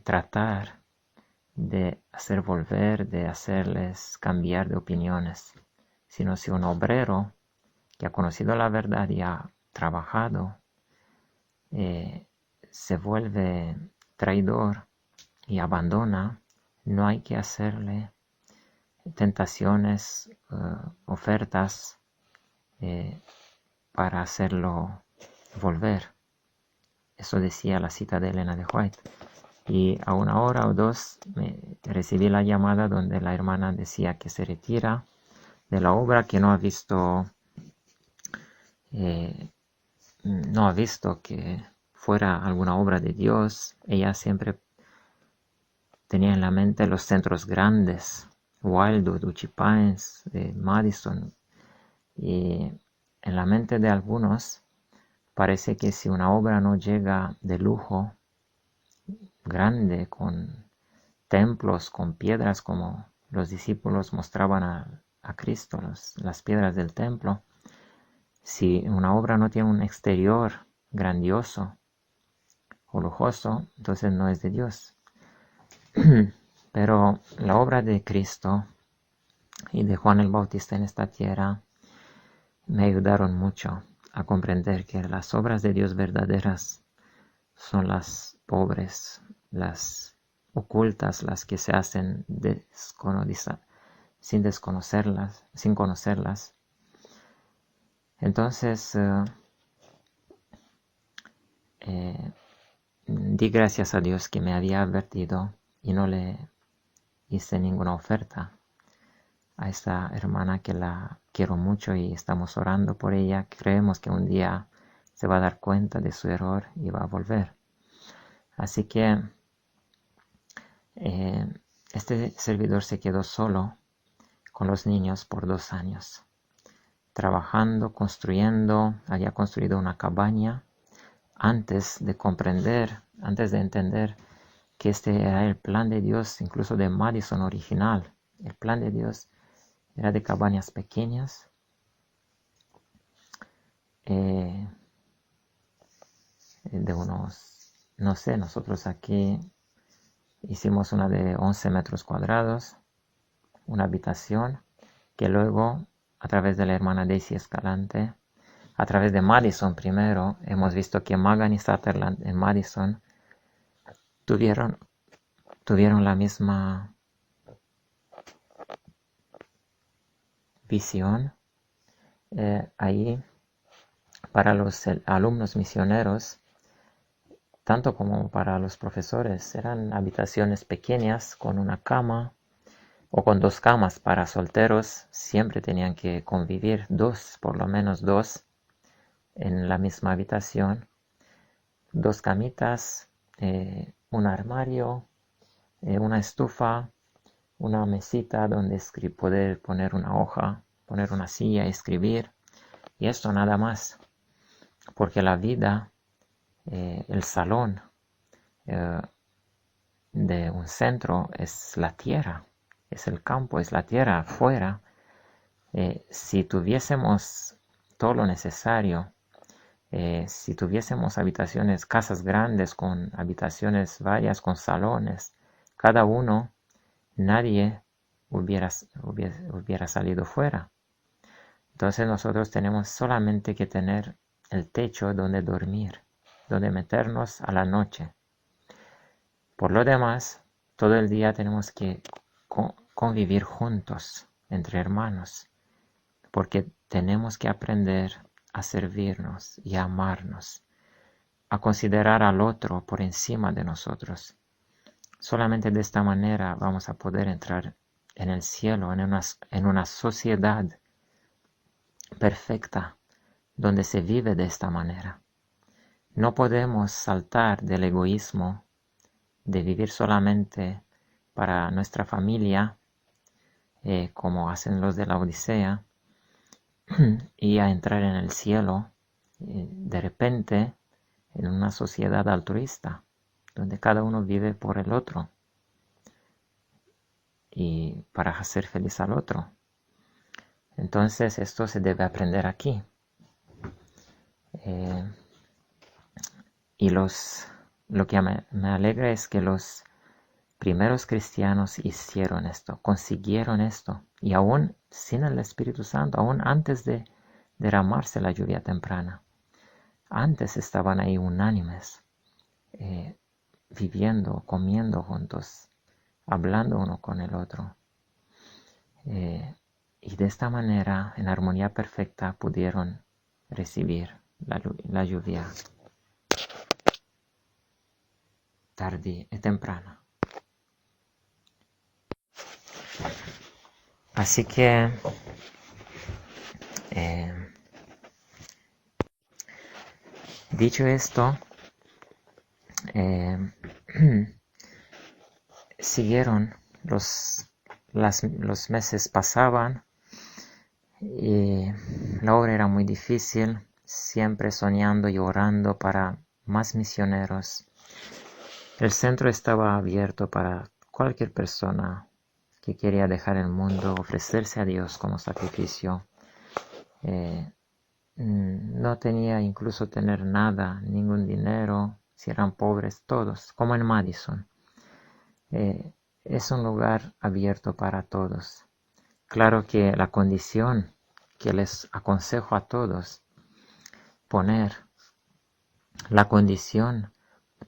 tratar de hacer volver, de hacerles cambiar de opiniones, sino si un obrero que ha conocido la verdad y ha trabajado se vuelve traidor y abandona, no hay que hacerle tentaciones, ofertas para hacerlo volver. Eso decía la cita de Elena de White. Y a 1 hora o 2 recibí la llamada donde la hermana decía que se retira de la obra, que no ha visto que fuera alguna obra de Dios. Ella siempre tenía en la mente los centros grandes, Wildwood, Uchee Pines, Madison, y en la mente de algunos parece que si una obra no llega de lujo, grande, con templos, con piedras como los discípulos mostraban a Cristo, las piedras del templo, si una obra no tiene un exterior grandioso o lujoso, entonces no es de Dios. Pero la obra de Cristo y de Juan el Bautista en esta tierra me ayudaron mucho a comprender que las obras de Dios verdaderas son las pobres, las ocultas, las que se hacen sin conocerlas. Entonces, di gracias a Dios que me había advertido y no le hice ninguna oferta a esta hermana, que la quiero mucho y estamos orando por ella. Creemos que un día se va a dar cuenta de su error y va a volver. Así que este servidor se quedó solo con los niños por 2 años, trabajando, construyendo. Había construido una cabaña antes de comprender, antes de entender que este era el plan de Dios, incluso de Madison original. El plan de Dios era de cabañas pequeñas, de unos, no sé, nosotros aquí hicimos una de 11 metros cuadrados, una habitación, que luego, a través de la hermana Daisy Escalante, a través de Madison primero, hemos visto que Magan y Sutherland en Madison tuvieron la misma visión. Ahí, para los alumnos misioneros, tanto como para los profesores, eran habitaciones pequeñas con una cama o con 2 camas. Para solteros siempre tenían que convivir 2, por lo menos 2, en la misma habitación. 2 camitas, un armario, una estufa, una mesita donde poder poner una hoja, poner una silla, escribir, y esto nada más, porque la vida, el salón de un centro es la tierra, es el campo, es la tierra afuera. Si tuviésemos todo lo necesario, si tuviésemos habitaciones, casas grandes con habitaciones varias, con salones, cada uno, nadie hubiera salido fuera. Entonces nosotros tenemos solamente que tener el techo donde dormir, donde meternos a la noche. Por lo demás, todo el día tenemos que convivir juntos, entre hermanos, porque tenemos que aprender a servirnos y a amarnos, a considerar al otro por encima de nosotros. Solamente de esta manera vamos a poder entrar en el cielo, en una sociedad perfecta, donde se vive de esta manera. No podemos saltar del egoísmo de vivir solamente para nuestra familia, como hacen los de la Odisea, y a entrar en el cielo de repente en una sociedad altruista, donde cada uno vive por el otro y para hacer feliz al otro. Entonces esto se debe aprender aquí. Y lo que me alegra es que los primeros cristianos hicieron esto, consiguieron esto, y aún sin el Espíritu Santo, aún antes de derramarse la lluvia temprana, antes estaban ahí unánimes, viviendo, comiendo juntos, hablando uno con el otro. Y de esta manera, en armonía perfecta, pudieron recibir la lluvia tardía y temprana. Así que dicho esto, siguieron los meses pasaban y la obra era muy difícil, siempre soñando y orando para más misioneros. El centro estaba abierto para cualquier persona que quería dejar el mundo, ofrecerse a Dios como sacrificio. No tenía incluso tener nada, ningún dinero, si eran pobres todos, como en Madison. Es un lugar abierto para todos. Claro que la condición que les aconsejo a todos, poner la condición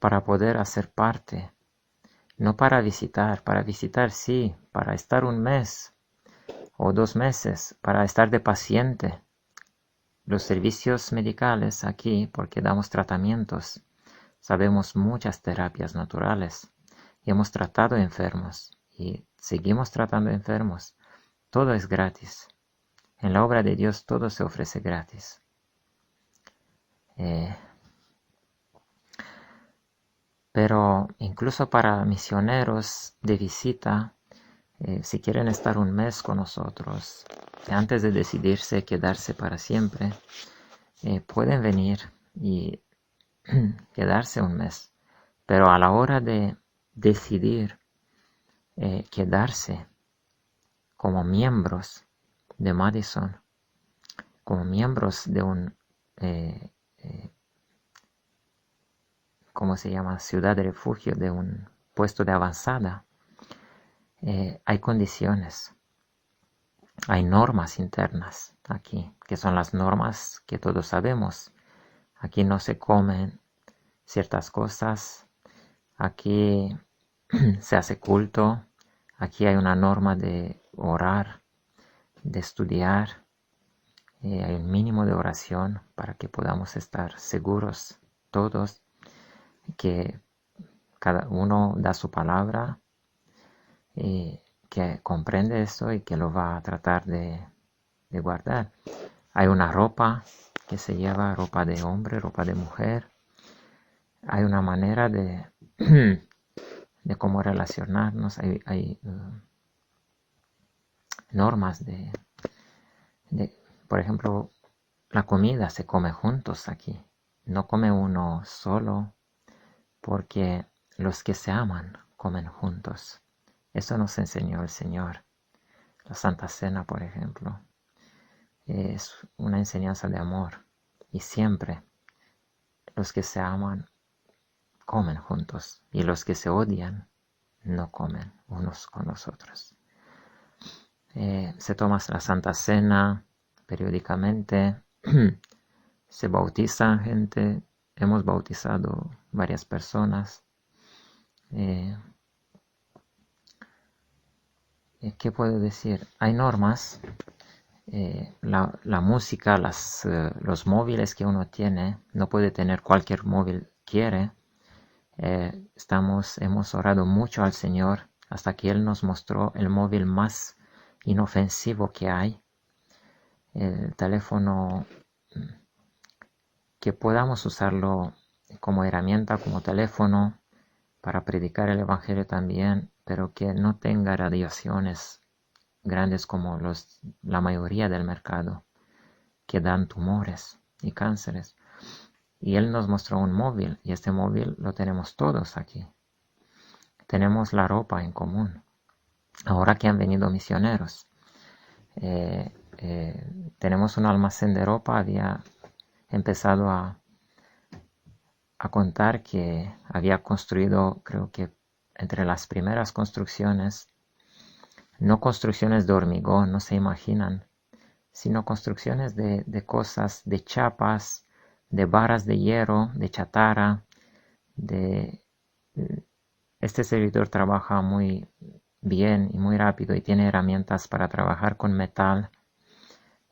para poder hacer parte, no para visitar sí, para estar 1 mes o 2 meses, para estar de paciente. Los servicios medicales aquí, porque damos tratamientos, sabemos muchas terapias naturales y hemos tratado enfermos y seguimos tratando enfermos. Todo es gratis. En la obra de Dios todo se ofrece gratis. Pero incluso para misioneros de visita, si quieren estar un mes con nosotros, antes de decidirse quedarse para siempre, pueden venir y quedarse un mes. Pero a la hora de decidir quedarse como miembros de Madison, como miembros de un, ¿cómo se llama? Ciudad de refugio, de un puesto de avanzada, hay condiciones, hay normas internas aquí, que son las normas que todos sabemos. Aquí no se comen ciertas cosas, aquí se hace culto, aquí hay una norma de orar, de estudiar, hay un mínimo de oración para que podamos estar seguros todos que cada uno da su palabra y que comprende esto y que lo va a tratar de guardar. Hay una ropa que se lleva, ropa de hombre, ropa de mujer. Hay una manera de, de cómo relacionarnos. Hay normas por ejemplo, la comida se come juntos aquí. No come uno solo porque los que se aman comen juntos. Eso nos enseñó el Señor. La Santa Cena, por ejemplo, es una enseñanza de amor. Y siempre los que se aman comen juntos. Y los que se odian no comen unos con los otros. Se toma la Santa Cena periódicamente. Se bautiza gente. Hemos bautizado varias personas. ¿Qué puedo decir? Hay normas. La música, los móviles que uno tiene, no puede tener cualquier móvil quiere. Hemos orado mucho al Señor hasta que Él nos mostró el móvil más inofensivo que hay. El teléfono que podamos usarlo como herramienta, como teléfono, para predicar el Evangelio también, pero que no tenga radiaciones grandes como la mayoría del mercado, que dan tumores y cánceres. Y Él nos mostró un móvil, y este móvil lo tenemos todos aquí. Tenemos la ropa en común. Ahora que han venido misioneros, tenemos un almacén de ropa. Había empezado a contar que había construido, creo que entre las primeras construcciones, no construcciones de hormigón, no se imaginan, sino construcciones de cosas, de chapas, de varas de hierro, de chatarra. Este servidor trabaja muy bien y muy rápido y tiene herramientas para trabajar con metal.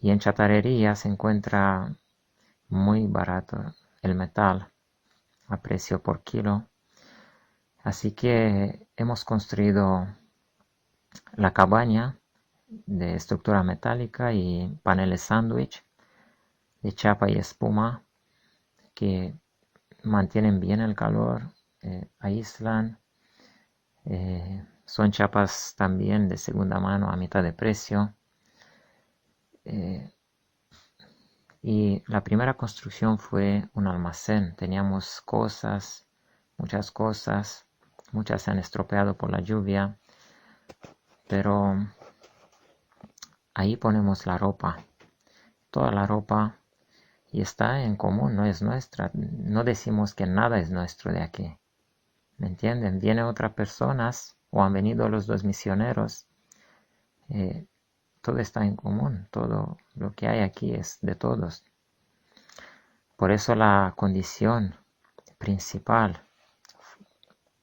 Y en chatarrería se encuentra muy barato el metal a precio por kilo. Así que hemos construido la cabaña de estructura metálica y paneles sándwich de chapa y espuma que mantienen bien el calor, aíslan. Son chapas también de segunda mano a mitad de precio. Y la primera construcción fue un almacén. Teníamos cosas, muchas cosas. Muchas se han estropeado por la lluvia. Pero ahí ponemos la ropa. Toda la ropa. Y está en común, no es nuestra. No decimos que nada es nuestro de aquí. ¿Me entienden? Vienen otras personas o han venido los dos misioneros. Todo está en común. Todo lo que hay aquí es de todos. Por eso la condición principal,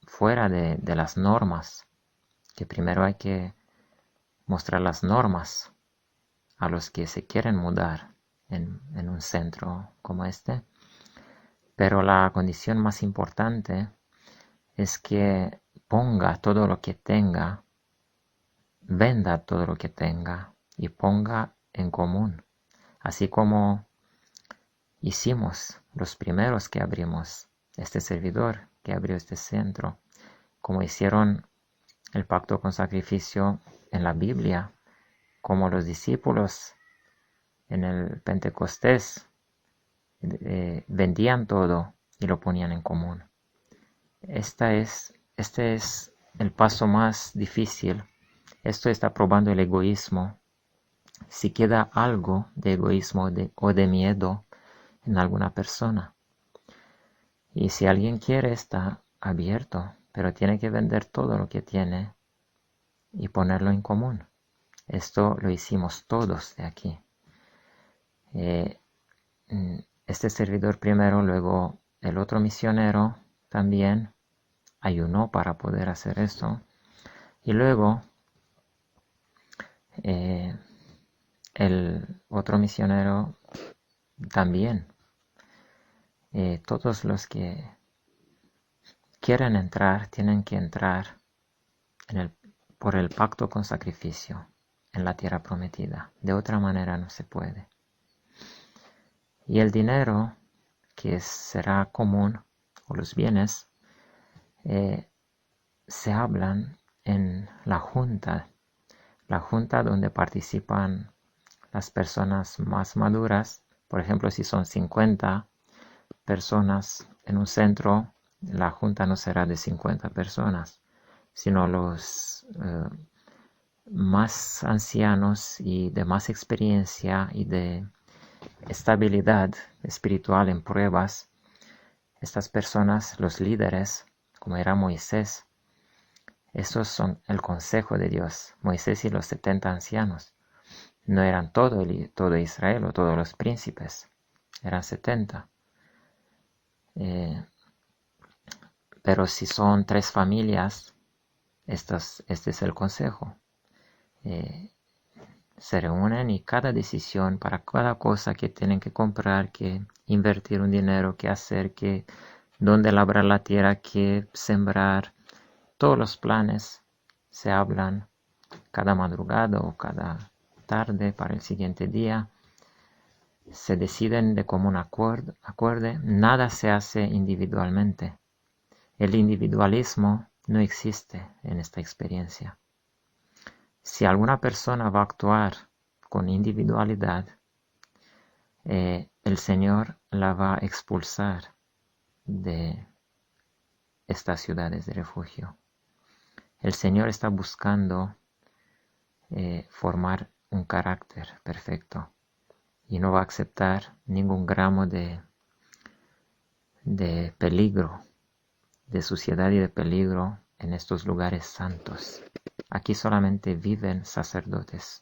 fuera de las normas, que primero hay que mostrar las normas a los que se quieren mudar en un centro como este, Pero la condición más importante es que ponga todo lo que tenga, venda todo lo que tenga y ponga en común, así como hicimos los primeros que abrimos este servidor, que abrió este centro, como hicieron el pacto con sacrificio en la Biblia, como los discípulos en el Pentecostés vendían todo y lo ponían en común. Este es el paso más difícil. Esto está probando el egoísmo. Si queda algo de egoísmo o de miedo en alguna persona. Y si alguien quiere, está abierto, pero tiene que vender todo lo que tiene y ponerlo en común. Esto lo hicimos todos de aquí. Este servidor primero, luego el otro misionero también ayunó para poder hacer esto. Y luego el otro misionero también. Todos los que quieren entrar tienen que entrar por el pacto con sacrificio en la tierra prometida. De otra manera no se puede. Y el dinero que será común, o los bienes, se hablan en la junta donde participan las personas más maduras. Por ejemplo, si son 50 personas en un centro, la junta no será de 50 personas, sino los más ancianos y de más experiencia y de estabilidad espiritual en pruebas. Estas personas, los líderes, como era Moisés, esos son el consejo de Dios. Moisés y los 70 ancianos. No eran todo Israel o todos los príncipes. Eran 70. Pero si son 3 familias, este es el consejo. Se reúnen y cada decisión para cada cosa que tienen que comprar, que invertir un dinero, que hacer, que dónde labrar la tierra, que sembrar, todos los planes se hablan cada madrugada o cada tarde para el siguiente día. Se deciden de común acuerdo, nada se hace individualmente. El individualismo no existe en esta experiencia. Si alguna persona va a actuar con individualidad, el Señor la va a expulsar de estas ciudades de refugio. El Señor está buscando formar un carácter perfecto y no va a aceptar ningún gramo de peligro, de suciedad y de peligro en estos lugares santos. Aquí solamente viven sacerdotes.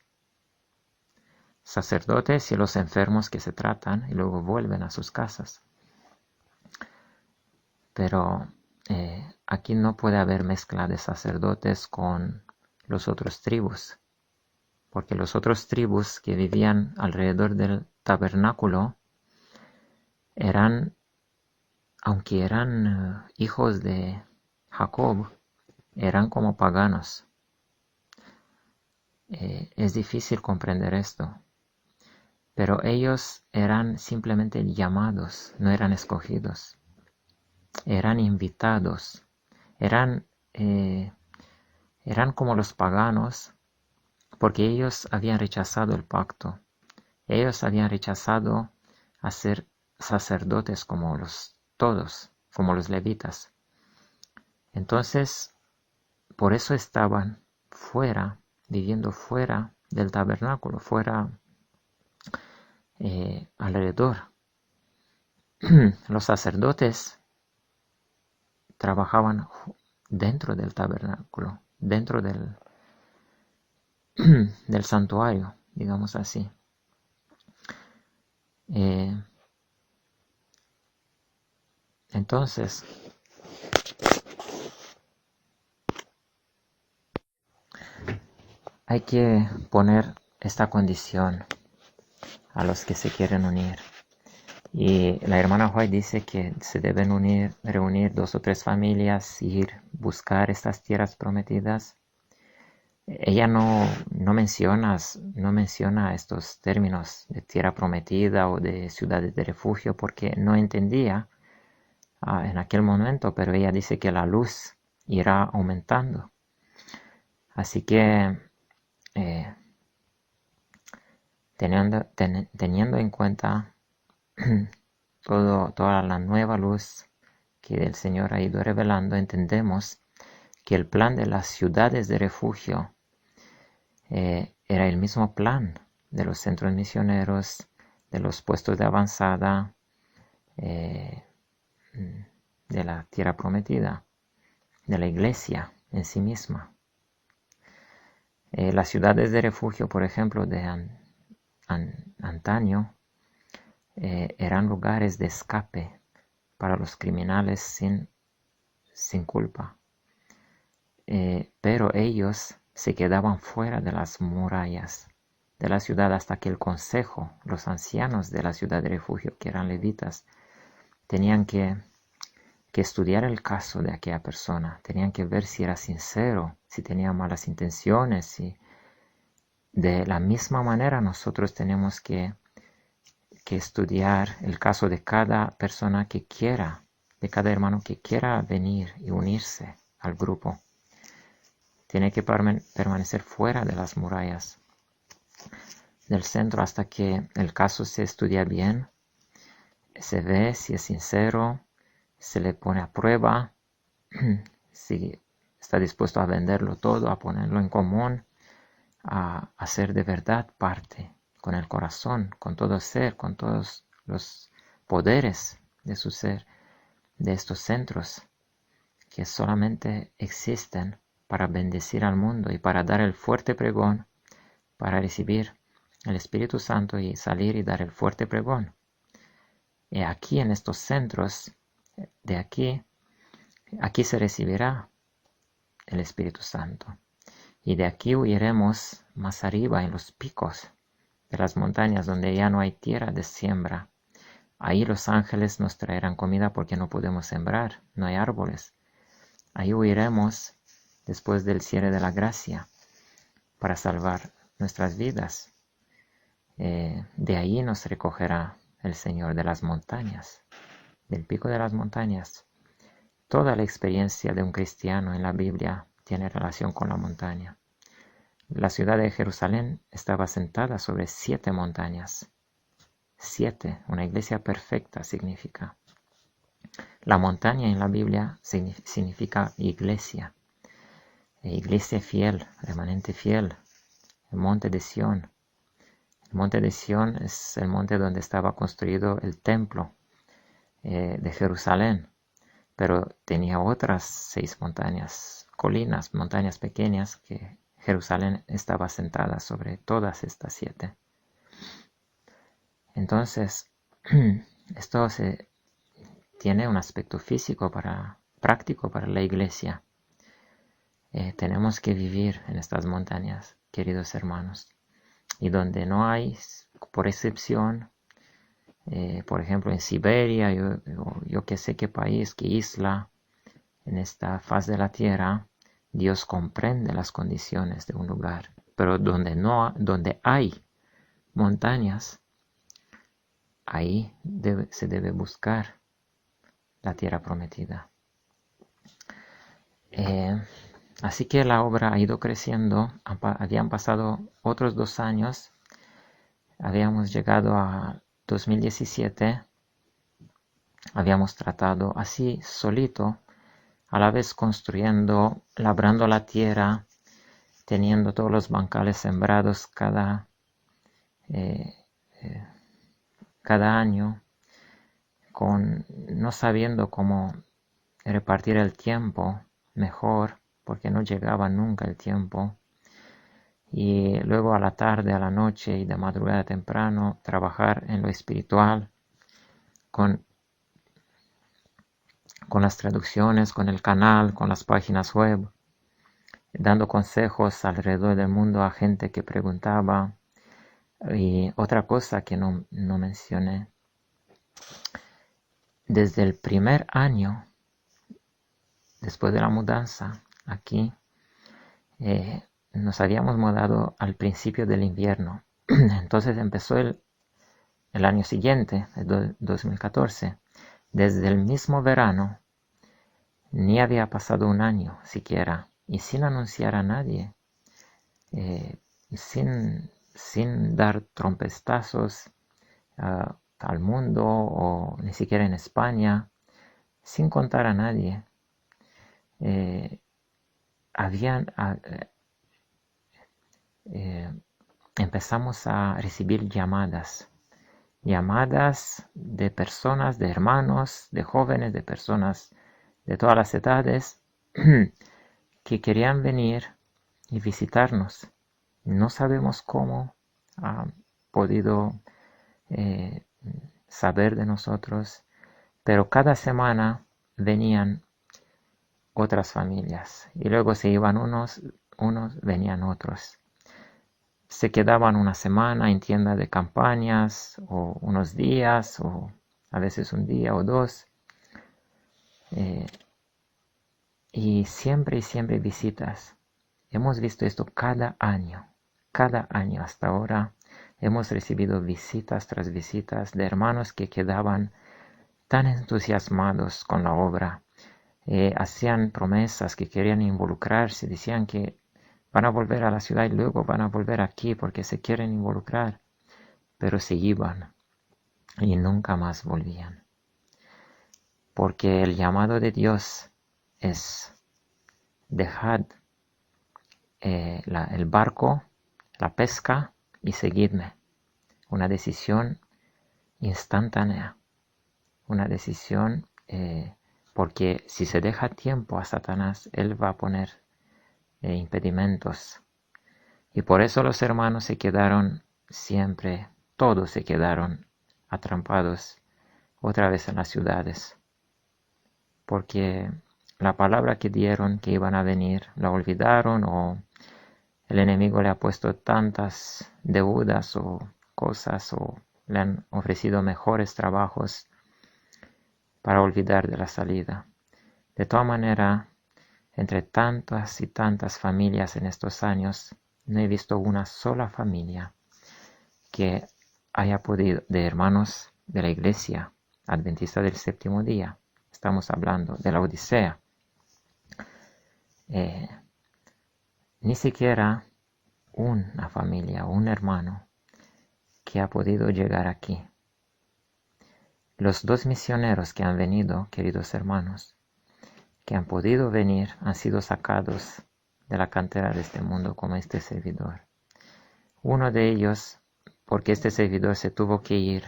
Sacerdotes y los enfermos que se tratan y luego vuelven a sus casas. Pero aquí no puede haber mezcla de sacerdotes con los otros tribus, porque los otros tribus que vivían alrededor del tabernáculo aunque eran hijos de Jacob, eran como paganos. Es difícil comprender esto, pero ellos eran simplemente llamados, no eran escogidos. Eran invitados, eran como los paganos, porque ellos habían rechazado el pacto. Ellos habían rechazado a ser sacerdotes como como los levitas. Entonces, por eso estaban fuera, viviendo fuera del tabernáculo, fuera alrededor. Los sacerdotes trabajaban dentro del tabernáculo, dentro del santuario, digamos así. Entonces, hay que poner esta condición a los que se quieren unir. Y la hermana White dice que se deben reunir 2 o 3 familias, ir buscar estas tierras prometidas. Ella no menciona estos términos de tierra prometida o de ciudades de refugio porque no entendía en aquel momento, pero ella dice que la luz irá aumentando. Así que teniendo en cuenta toda la nueva luz que el Señor ha ido revelando, entendemos que el plan de las ciudades de refugio era el mismo plan de los centros misioneros, de los puestos de avanzada, de la tierra prometida, de la iglesia en sí misma. Las ciudades de refugio, por ejemplo, de antaño, eran lugares de escape para los criminales sin culpa. Pero ellos se quedaban fuera de las murallas de la ciudad hasta que el consejo, los ancianos de la ciudad de refugio, que eran levitas, tenían que estudiar el caso de aquella persona, tenían que ver si era sincero, si tenía malas intenciones. Y de la misma manera nosotros tenemos que estudiar el caso de cada persona que quiera, de cada hermano que quiera venir y unirse al grupo. Tiene que permanecer fuera de las murallas del centro hasta que el caso se estudia bien, se ve si es sincero, se le pone a prueba, si está dispuesto a venderlo todo, a ponerlo en común, a hacer de verdad parte, con el corazón, con todo ser, con todos los poderes de su ser, de estos centros que solamente existen para bendecir al mundo y para dar el fuerte pregón, para recibir el Espíritu Santo y salir y dar el fuerte pregón. Y aquí en estos centros, de aquí se recibirá el Espíritu Santo. Y de aquí huiremos más arriba en los picos de las montañas donde ya no hay tierra de siembra. Ahí los ángeles nos traerán comida porque no podemos sembrar, no hay árboles. Ahí huiremos después del cierre de la gracia para salvar nuestras vidas. De ahí nos recogerá el Señor de las montañas, del pico de las montañas. Toda la experiencia de un cristiano en la Biblia tiene relación con la montaña. La ciudad de Jerusalén estaba sentada sobre 7 montañas. 7, una iglesia perfecta significa. La montaña en la Biblia significa iglesia. Iglesia fiel, remanente fiel, el monte de Sión. El monte de Sión es el monte donde estaba construido el templo de Jerusalén, pero tenía otras 6 montañas, colinas, montañas pequeñas que Jerusalén estaba sentada sobre todas estas 7. Entonces, esto tiene un aspecto físico práctico para la iglesia. Tenemos que vivir en estas montañas, queridos hermanos. Y donde no hay, por excepción, por ejemplo en Siberia, yo que sé qué país, qué isla, en esta faz de la tierra, Dios comprende las condiciones de un lugar. Pero donde hay montañas, ahí se debe buscar la tierra prometida. Así que la obra ha ido creciendo. Habían pasado otros 2 años. Habíamos llegado a 2017. Habíamos tratado así solito, a la vez construyendo, labrando la tierra, teniendo todos los bancales sembrados cada año, no sabiendo cómo repartir el tiempo mejor, porque no llegaba nunca el tiempo. Y luego a la tarde, a la noche y de madrugada temprano, trabajar en lo espiritual, con las traducciones, con el canal, con las páginas web, dando consejos alrededor del mundo a gente que preguntaba. Y otra cosa que no mencioné Desde el primer año, después de la mudanza aquí, nos habíamos mudado al principio del invierno. Entonces empezó el año siguiente, el 2014. Desde el mismo verano, ni había pasado un año siquiera, y sin anunciar a nadie, sin dar trompetazos al mundo o ni siquiera en España, sin contar a nadie. Empezamos a recibir llamadas de personas, de hermanos, de jóvenes, de personas de todas las edades que querían venir y visitarnos. No sabemos cómo han podido saber de nosotros, pero cada semana venían otras familias y luego se iban unos, venían otros. Se quedaban una semana en tiendas de campañas o unos días o a veces un día o dos. Y siempre visitas. Hemos visto esto cada año hasta ahora. Hemos recibido visitas tras visitas de hermanos que quedaban tan entusiasmados con la obra. Hacían promesas que querían involucrarse, decían que van a volver a la ciudad y luego van a volver aquí porque se quieren involucrar, pero se iban y nunca más volvían. Porque el llamado de Dios es: dejad el barco, la pesca y seguidme. Una decisión instantánea, una decisión porque si se deja tiempo a Satanás, él va a poner impedimentos. Y por eso los hermanos se quedaron siempre, todos se quedaron atrapados otra vez en las ciudades. Porque la palabra que dieron que iban a venir la olvidaron, o el enemigo le ha puesto tantas deudas o cosas, o le han ofrecido mejores trabajos para olvidar de la salida. De todas maneras, entre tantas y tantas familias en estos años, no he visto una sola familia que haya podido, de hermanos de la iglesia adventista del séptimo día, estamos hablando de la Odisea, ni siquiera una familia o un hermano que ha podido llegar aquí. Los 2 misioneros que han venido, queridos hermanos, que han podido venir, han sido sacados de la cantera de este mundo como este servidor. Uno de ellos, porque este servidor se tuvo que ir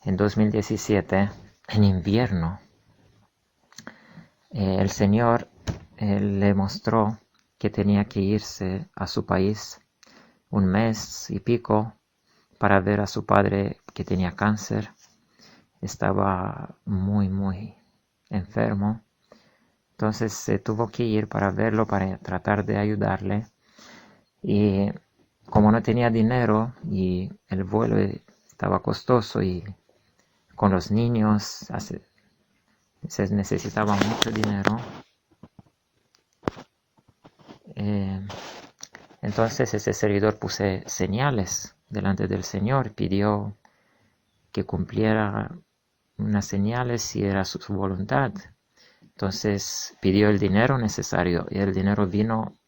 en 2017, en invierno. El Señor le mostró que tenía que irse a su país un mes y pico para ver a su padre que tenía cáncer. Estaba muy enfermo. Entonces se tuvo que ir para verlo, para tratar de ayudarle. Y como no tenía dinero y el vuelo estaba costoso y con los niños se necesitaba mucho dinero, entonces ese servidor puso señales delante del Señor, pidió que cumpliera unas señales si era su voluntad. Entonces pidió el dinero necesario y el dinero vino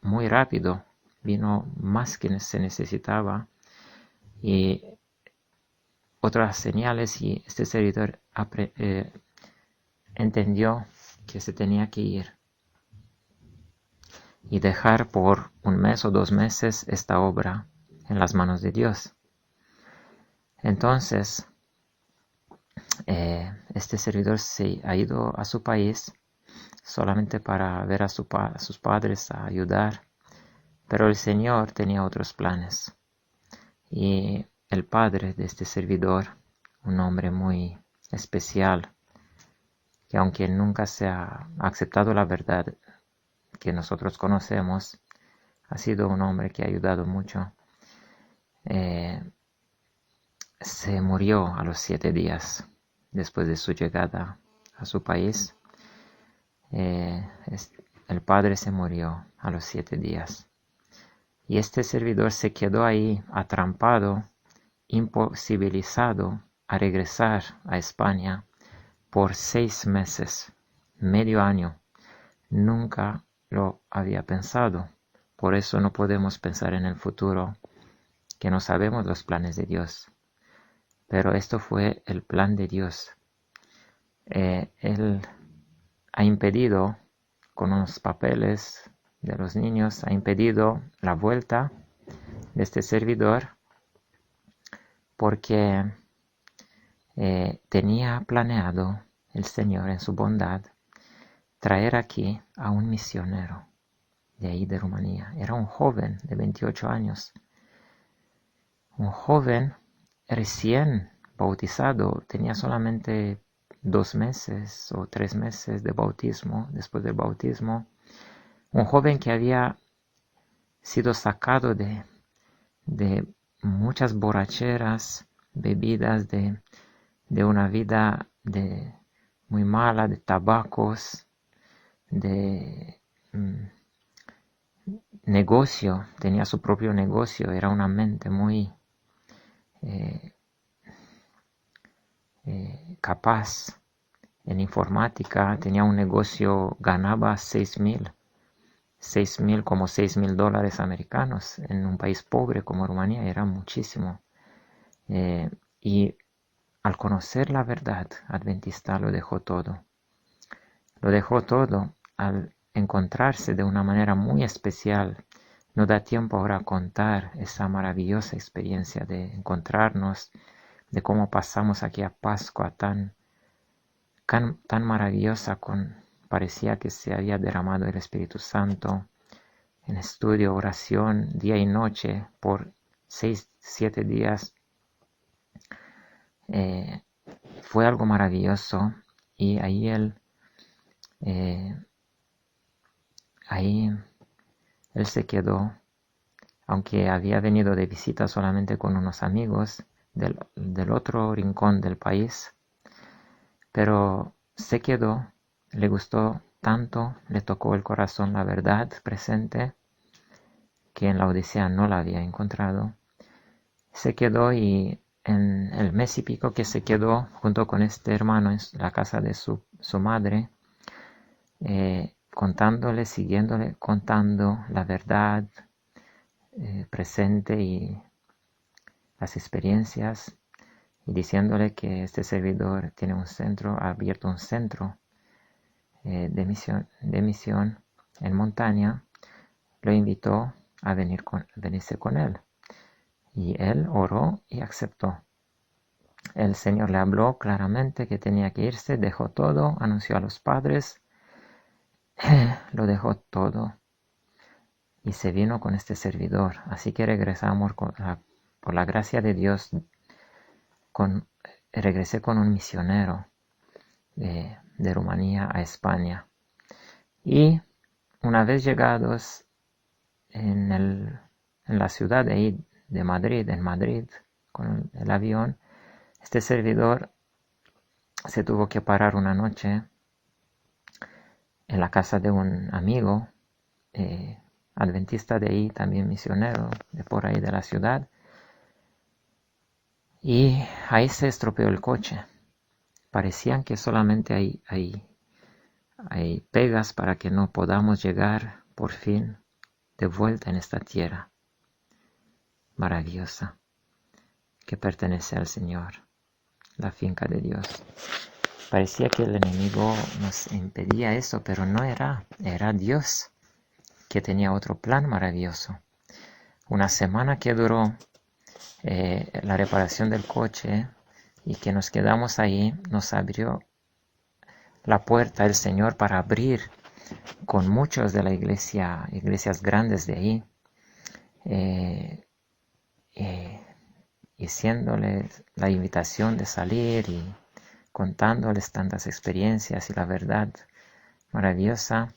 muy rápido, vino más que se necesitaba y otras señales, y este servidor entendió que se tenía que ir y dejar por un mes o 2 meses esta obra en las manos de Dios. Entonces este servidor se ha ido a su país solamente para ver a sus padres, a ayudar, pero el Señor tenía otros planes. Y el padre de este servidor, un hombre muy especial, que aunque nunca se ha aceptado la verdad que nosotros conocemos, ha sido un hombre que ha ayudado mucho, se murió a los 7 días después de su llegada a su país, el padre se murió a los 7 días. Y este servidor se quedó ahí atrampado, imposibilizado a regresar a España por 6 meses, medio año. Nunca lo había pensado. Por eso no podemos pensar en el futuro, que no sabemos los planes de Dios. Pero esto fue el plan de Dios. Él ha impedido, con unos papeles de los niños, ha impedido la vuelta de este servidor porque tenía planeado el Señor en su bondad traer aquí a un misionero de ahí de Rumanía. Era un joven de 28 años. Un joven recién bautizado, tenía solamente 2 meses o 3 meses de bautismo, después del bautismo. Un joven que había sido sacado de muchas borracheras, bebidas, de una vida muy mala, de tabacos, de negocio, tenía su propio negocio, era una mente muy capaz en informática, tenía un negocio, ganaba 6,000 como $6,000 americanos en un país pobre como Rumanía, era muchísimo. Y al conocer la verdad adventista lo dejó todo. Lo dejó todo al encontrarse de una manera muy especial. No da tiempo ahora a contar esa maravillosa experiencia de encontrarnos, de cómo pasamos aquí a Pascua tan maravillosa, parecía que se había derramado el Espíritu Santo en estudio, oración, día y noche por 6-7 días. Fue algo maravilloso y ahí él se quedó, aunque había venido de visita solamente con unos amigos del otro rincón del país, pero se quedó, le gustó tanto, le tocó el corazón la verdad presente, que en la Odisea no la había encontrado. Se quedó y en el mes y pico que se quedó junto con este hermano en la casa de su madre, contándole, siguiéndole, contando la verdad presente y las experiencias, y diciéndole que este servidor tiene ha abierto un centro de misión en montaña. Lo invitó a venirse con él. Y él oró y aceptó. El Señor le habló claramente que tenía que irse, dejó todo, anunció a los padres, lo dejó todo y se vino con este servidor. Así que regresamos por la gracia de Dios, regresé con un misionero de Rumanía a España. Y una vez llegados en la ciudad de Madrid, en Madrid, con el avión, este servidor se tuvo que parar una noche en la casa de un amigo adventista de ahí, también misionero de por ahí de la ciudad, y ahí se estropeó el coche. Parecían que solamente hay pegas para que no podamos llegar por fin de vuelta en esta tierra maravillosa que pertenece al Señor, la finca de Dios. Parecía que el enemigo nos impedía eso, pero no era Dios que tenía otro plan maravilloso. Una semana que duró la reparación del coche y que nos quedamos ahí, nos abrió la puerta el Señor para abrir con muchos de la iglesias grandes de ahí, haciéndoles la invitación de salir y contándoles tantas experiencias y la verdad maravillosa.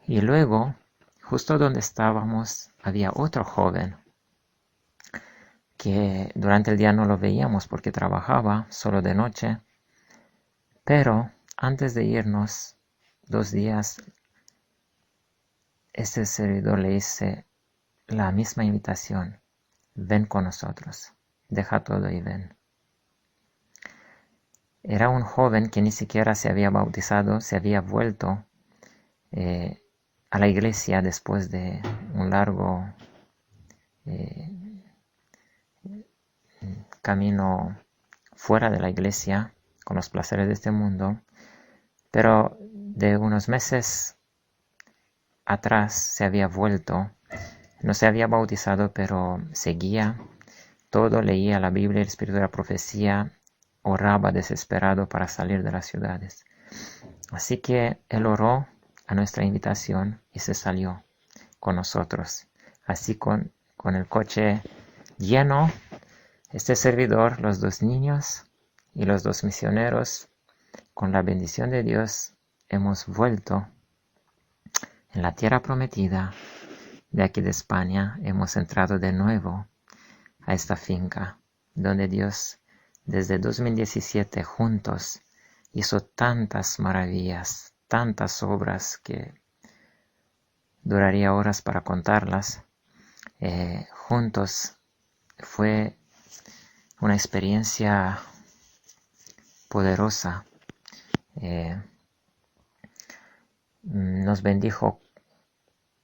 Y luego, justo donde estábamos, había otro joven que durante el día no lo veíamos porque trabajaba solo de noche, Pero antes de irnos, 2 días, este servidor le hice la misma invitación. Ven con nosotros, deja todo y ven. Era un joven que ni siquiera se había bautizado, se había vuelto a la iglesia después de un largo camino fuera de la iglesia, con los placeres de este mundo, pero de unos meses atrás se había vuelto, no se había bautizado, pero seguía todo, leía la Biblia, el espíritu de la profecía, oraba desesperado para salir de las ciudades. Así que él oró a nuestra invitación y se salió con nosotros. Así con el coche lleno, este servidor, los 2 niños y los 2 misioneros, con la bendición de Dios, hemos vuelto en la tierra prometida de aquí de España. Hemos entrado de nuevo a esta finca, donde Dios desde 2017 juntos hizo tantas maravillas, tantas obras que duraría horas para contarlas. Juntos fue una experiencia poderosa. Nos bendijo,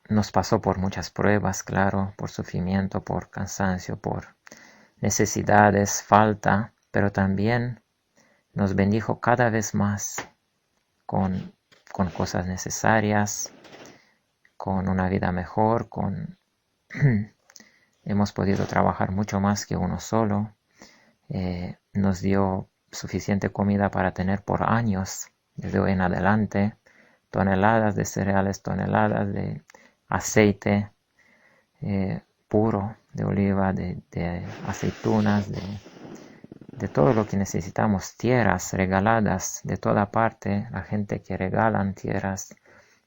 nos pasó por muchas pruebas, claro, por sufrimiento, por cansancio, por necesidades, falta, pero también nos bendijo cada vez más con cosas necesarias, con una vida mejor, hemos podido trabajar mucho más que uno solo. Nos dio suficiente comida para tener por años, desde hoy en adelante, toneladas de cereales, toneladas de aceite puro, de oliva, de aceitunas, de todo lo que necesitamos, tierras regaladas de toda parte, la gente que regalan tierras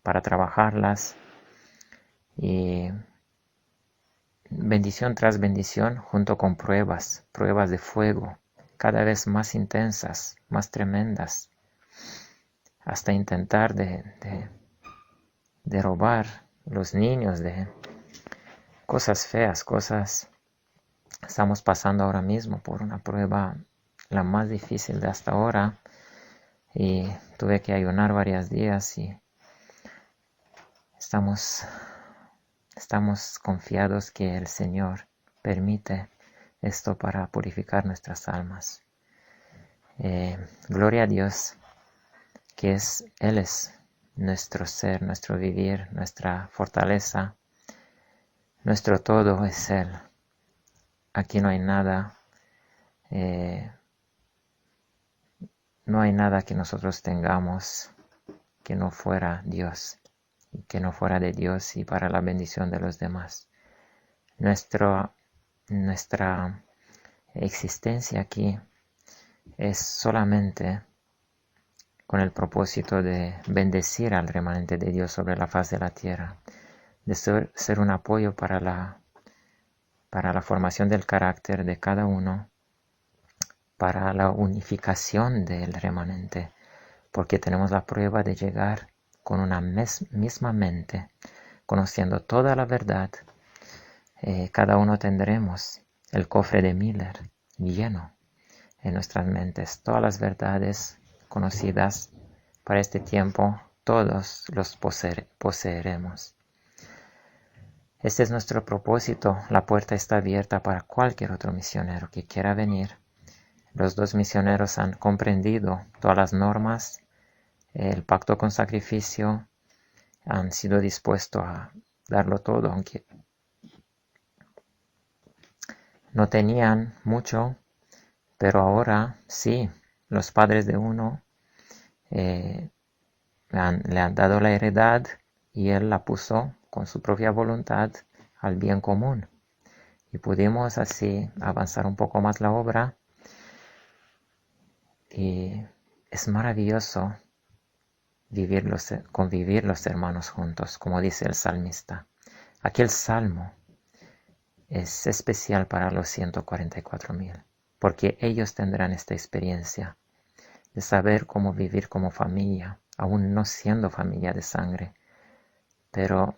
para trabajarlas, y bendición tras bendición, junto con pruebas de fuego, cada vez más intensas, más tremendas, hasta intentar de robar los niños, de cosas feas, estamos pasando ahora mismo por una prueba la más difícil de hasta ahora, y tuve que ayunar varios días, y estamos confiados que el Señor permite esto para purificar nuestras almas. Gloria a Dios, que Él es nuestro ser, nuestro vivir, nuestra fortaleza, nuestro todo es Él. Aquí no hay nada, que nosotros tengamos que no fuera Dios, y que no fuera de Dios y para la bendición de los demás. Nuestra existencia aquí es solamente con el propósito de bendecir al remanente de Dios sobre la faz de la tierra, de ser un apoyo para la formación del carácter de cada uno, para la unificación del remanente, porque tenemos la prueba de llegar con una misma mente, conociendo toda la verdad. Cada uno tendremos el cofre de Miller lleno en nuestras mentes, todas las verdades conocidas para este tiempo, todos los poseeremos. Este es nuestro propósito. La puerta está abierta para cualquier otro misionero que quiera venir. Los 2 misioneros han comprendido todas las normas, el pacto con sacrificio, han sido dispuestos a darlo todo, aunque no tenían mucho, pero ahora sí, los padres de uno le han dado la heredad, y él la puso con su propia voluntad al bien común. Y pudimos así avanzar un poco más la obra, y es maravilloso convivir los hermanos juntos, como dice el salmista. Aquel salmo es especial para los 144,000, porque ellos tendrán esta experiencia de saber cómo vivir como familia, aún no siendo familia de sangre. Pero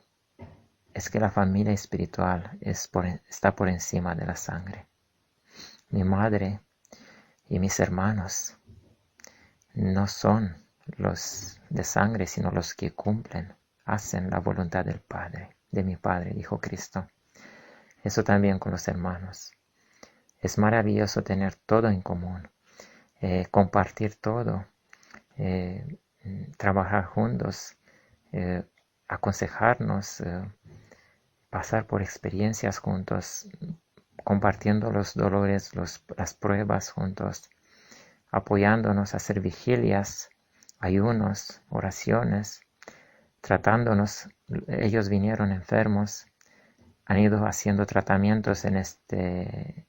es que la familia espiritual está por encima de la sangre. Mi madre y mis hermanos no son los de sangre, sino los que cumplen, hacen la voluntad del Padre, de mi Padre, dijo Cristo. Eso también con los hermanos. Es maravilloso tener todo en común, compartir todo, trabajar juntos, aconsejarnos, pasar por experiencias juntos, compartiendo los dolores, las pruebas juntos, apoyándonos a hacer vigilias, ayunos, oraciones, tratándonos. Ellos vinieron enfermos, han ido haciendo tratamientos en este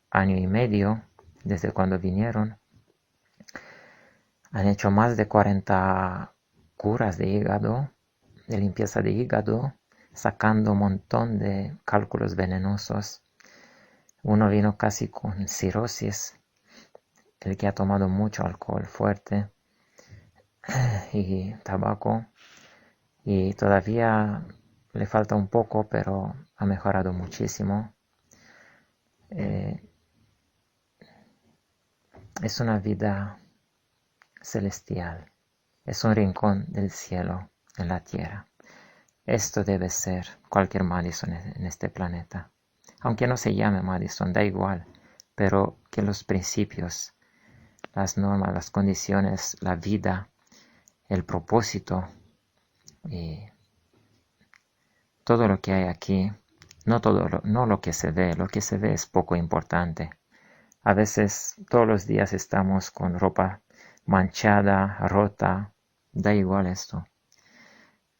año y medio, desde cuando vinieron. Han hecho más de 40 curas de hígado, de limpieza de hígado, sacando un montón de cálculos venenosos. Uno vino casi con cirrosis, el que ha tomado mucho alcohol fuerte y tabaco, y todavía le falta un poco, pero ha mejorado muchísimo. Es una vida celestial, es un rincón del cielo en la tierra. Esto debe ser cualquier Madison en este planeta. Aunque no se llame Madison, da igual, pero que los principios, las normas, las condiciones, la vida, el propósito y todo lo que hay aquí, no lo que se ve, lo que se ve es poco importante. A veces todos los días estamos con ropa manchada, rota, da igual esto.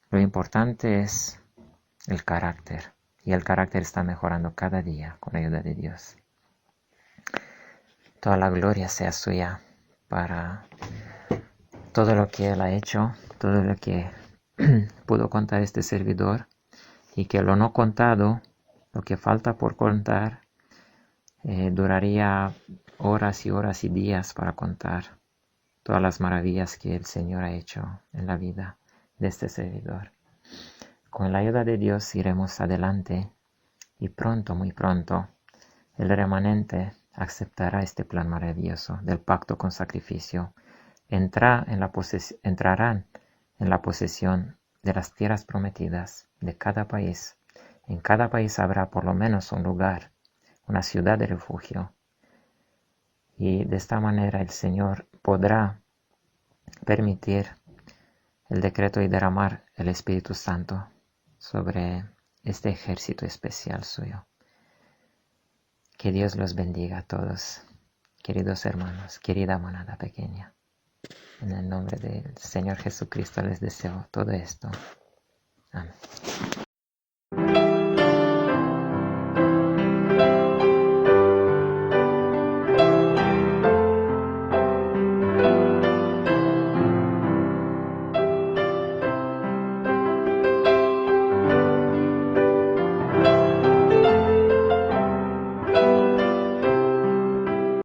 Lo importante es el carácter, y el carácter está mejorando cada día con la ayuda de Dios. Toda la gloria sea suya para todo lo que Él ha hecho, todo lo que pudo contar este servidor, y que lo no contado, lo que falta por contar, duraría horas y horas y días para contar todas las maravillas que el Señor ha hecho en la vida de este servidor. Con la ayuda de Dios iremos adelante y pronto, muy pronto, el remanente aceptará este plan maravilloso del pacto con sacrificio. Entrarán en la posesión de las tierras prometidas de cada país. En cada país habrá por lo menos un lugar, una ciudad de refugio. Y de esta manera el Señor podrá permitir el decreto y derramar el Espíritu Santo sobre este ejército especial suyo. Que Dios los bendiga a todos, queridos hermanos, querida manada pequeña. En el nombre del Señor Jesucristo les deseo todo esto. Amén.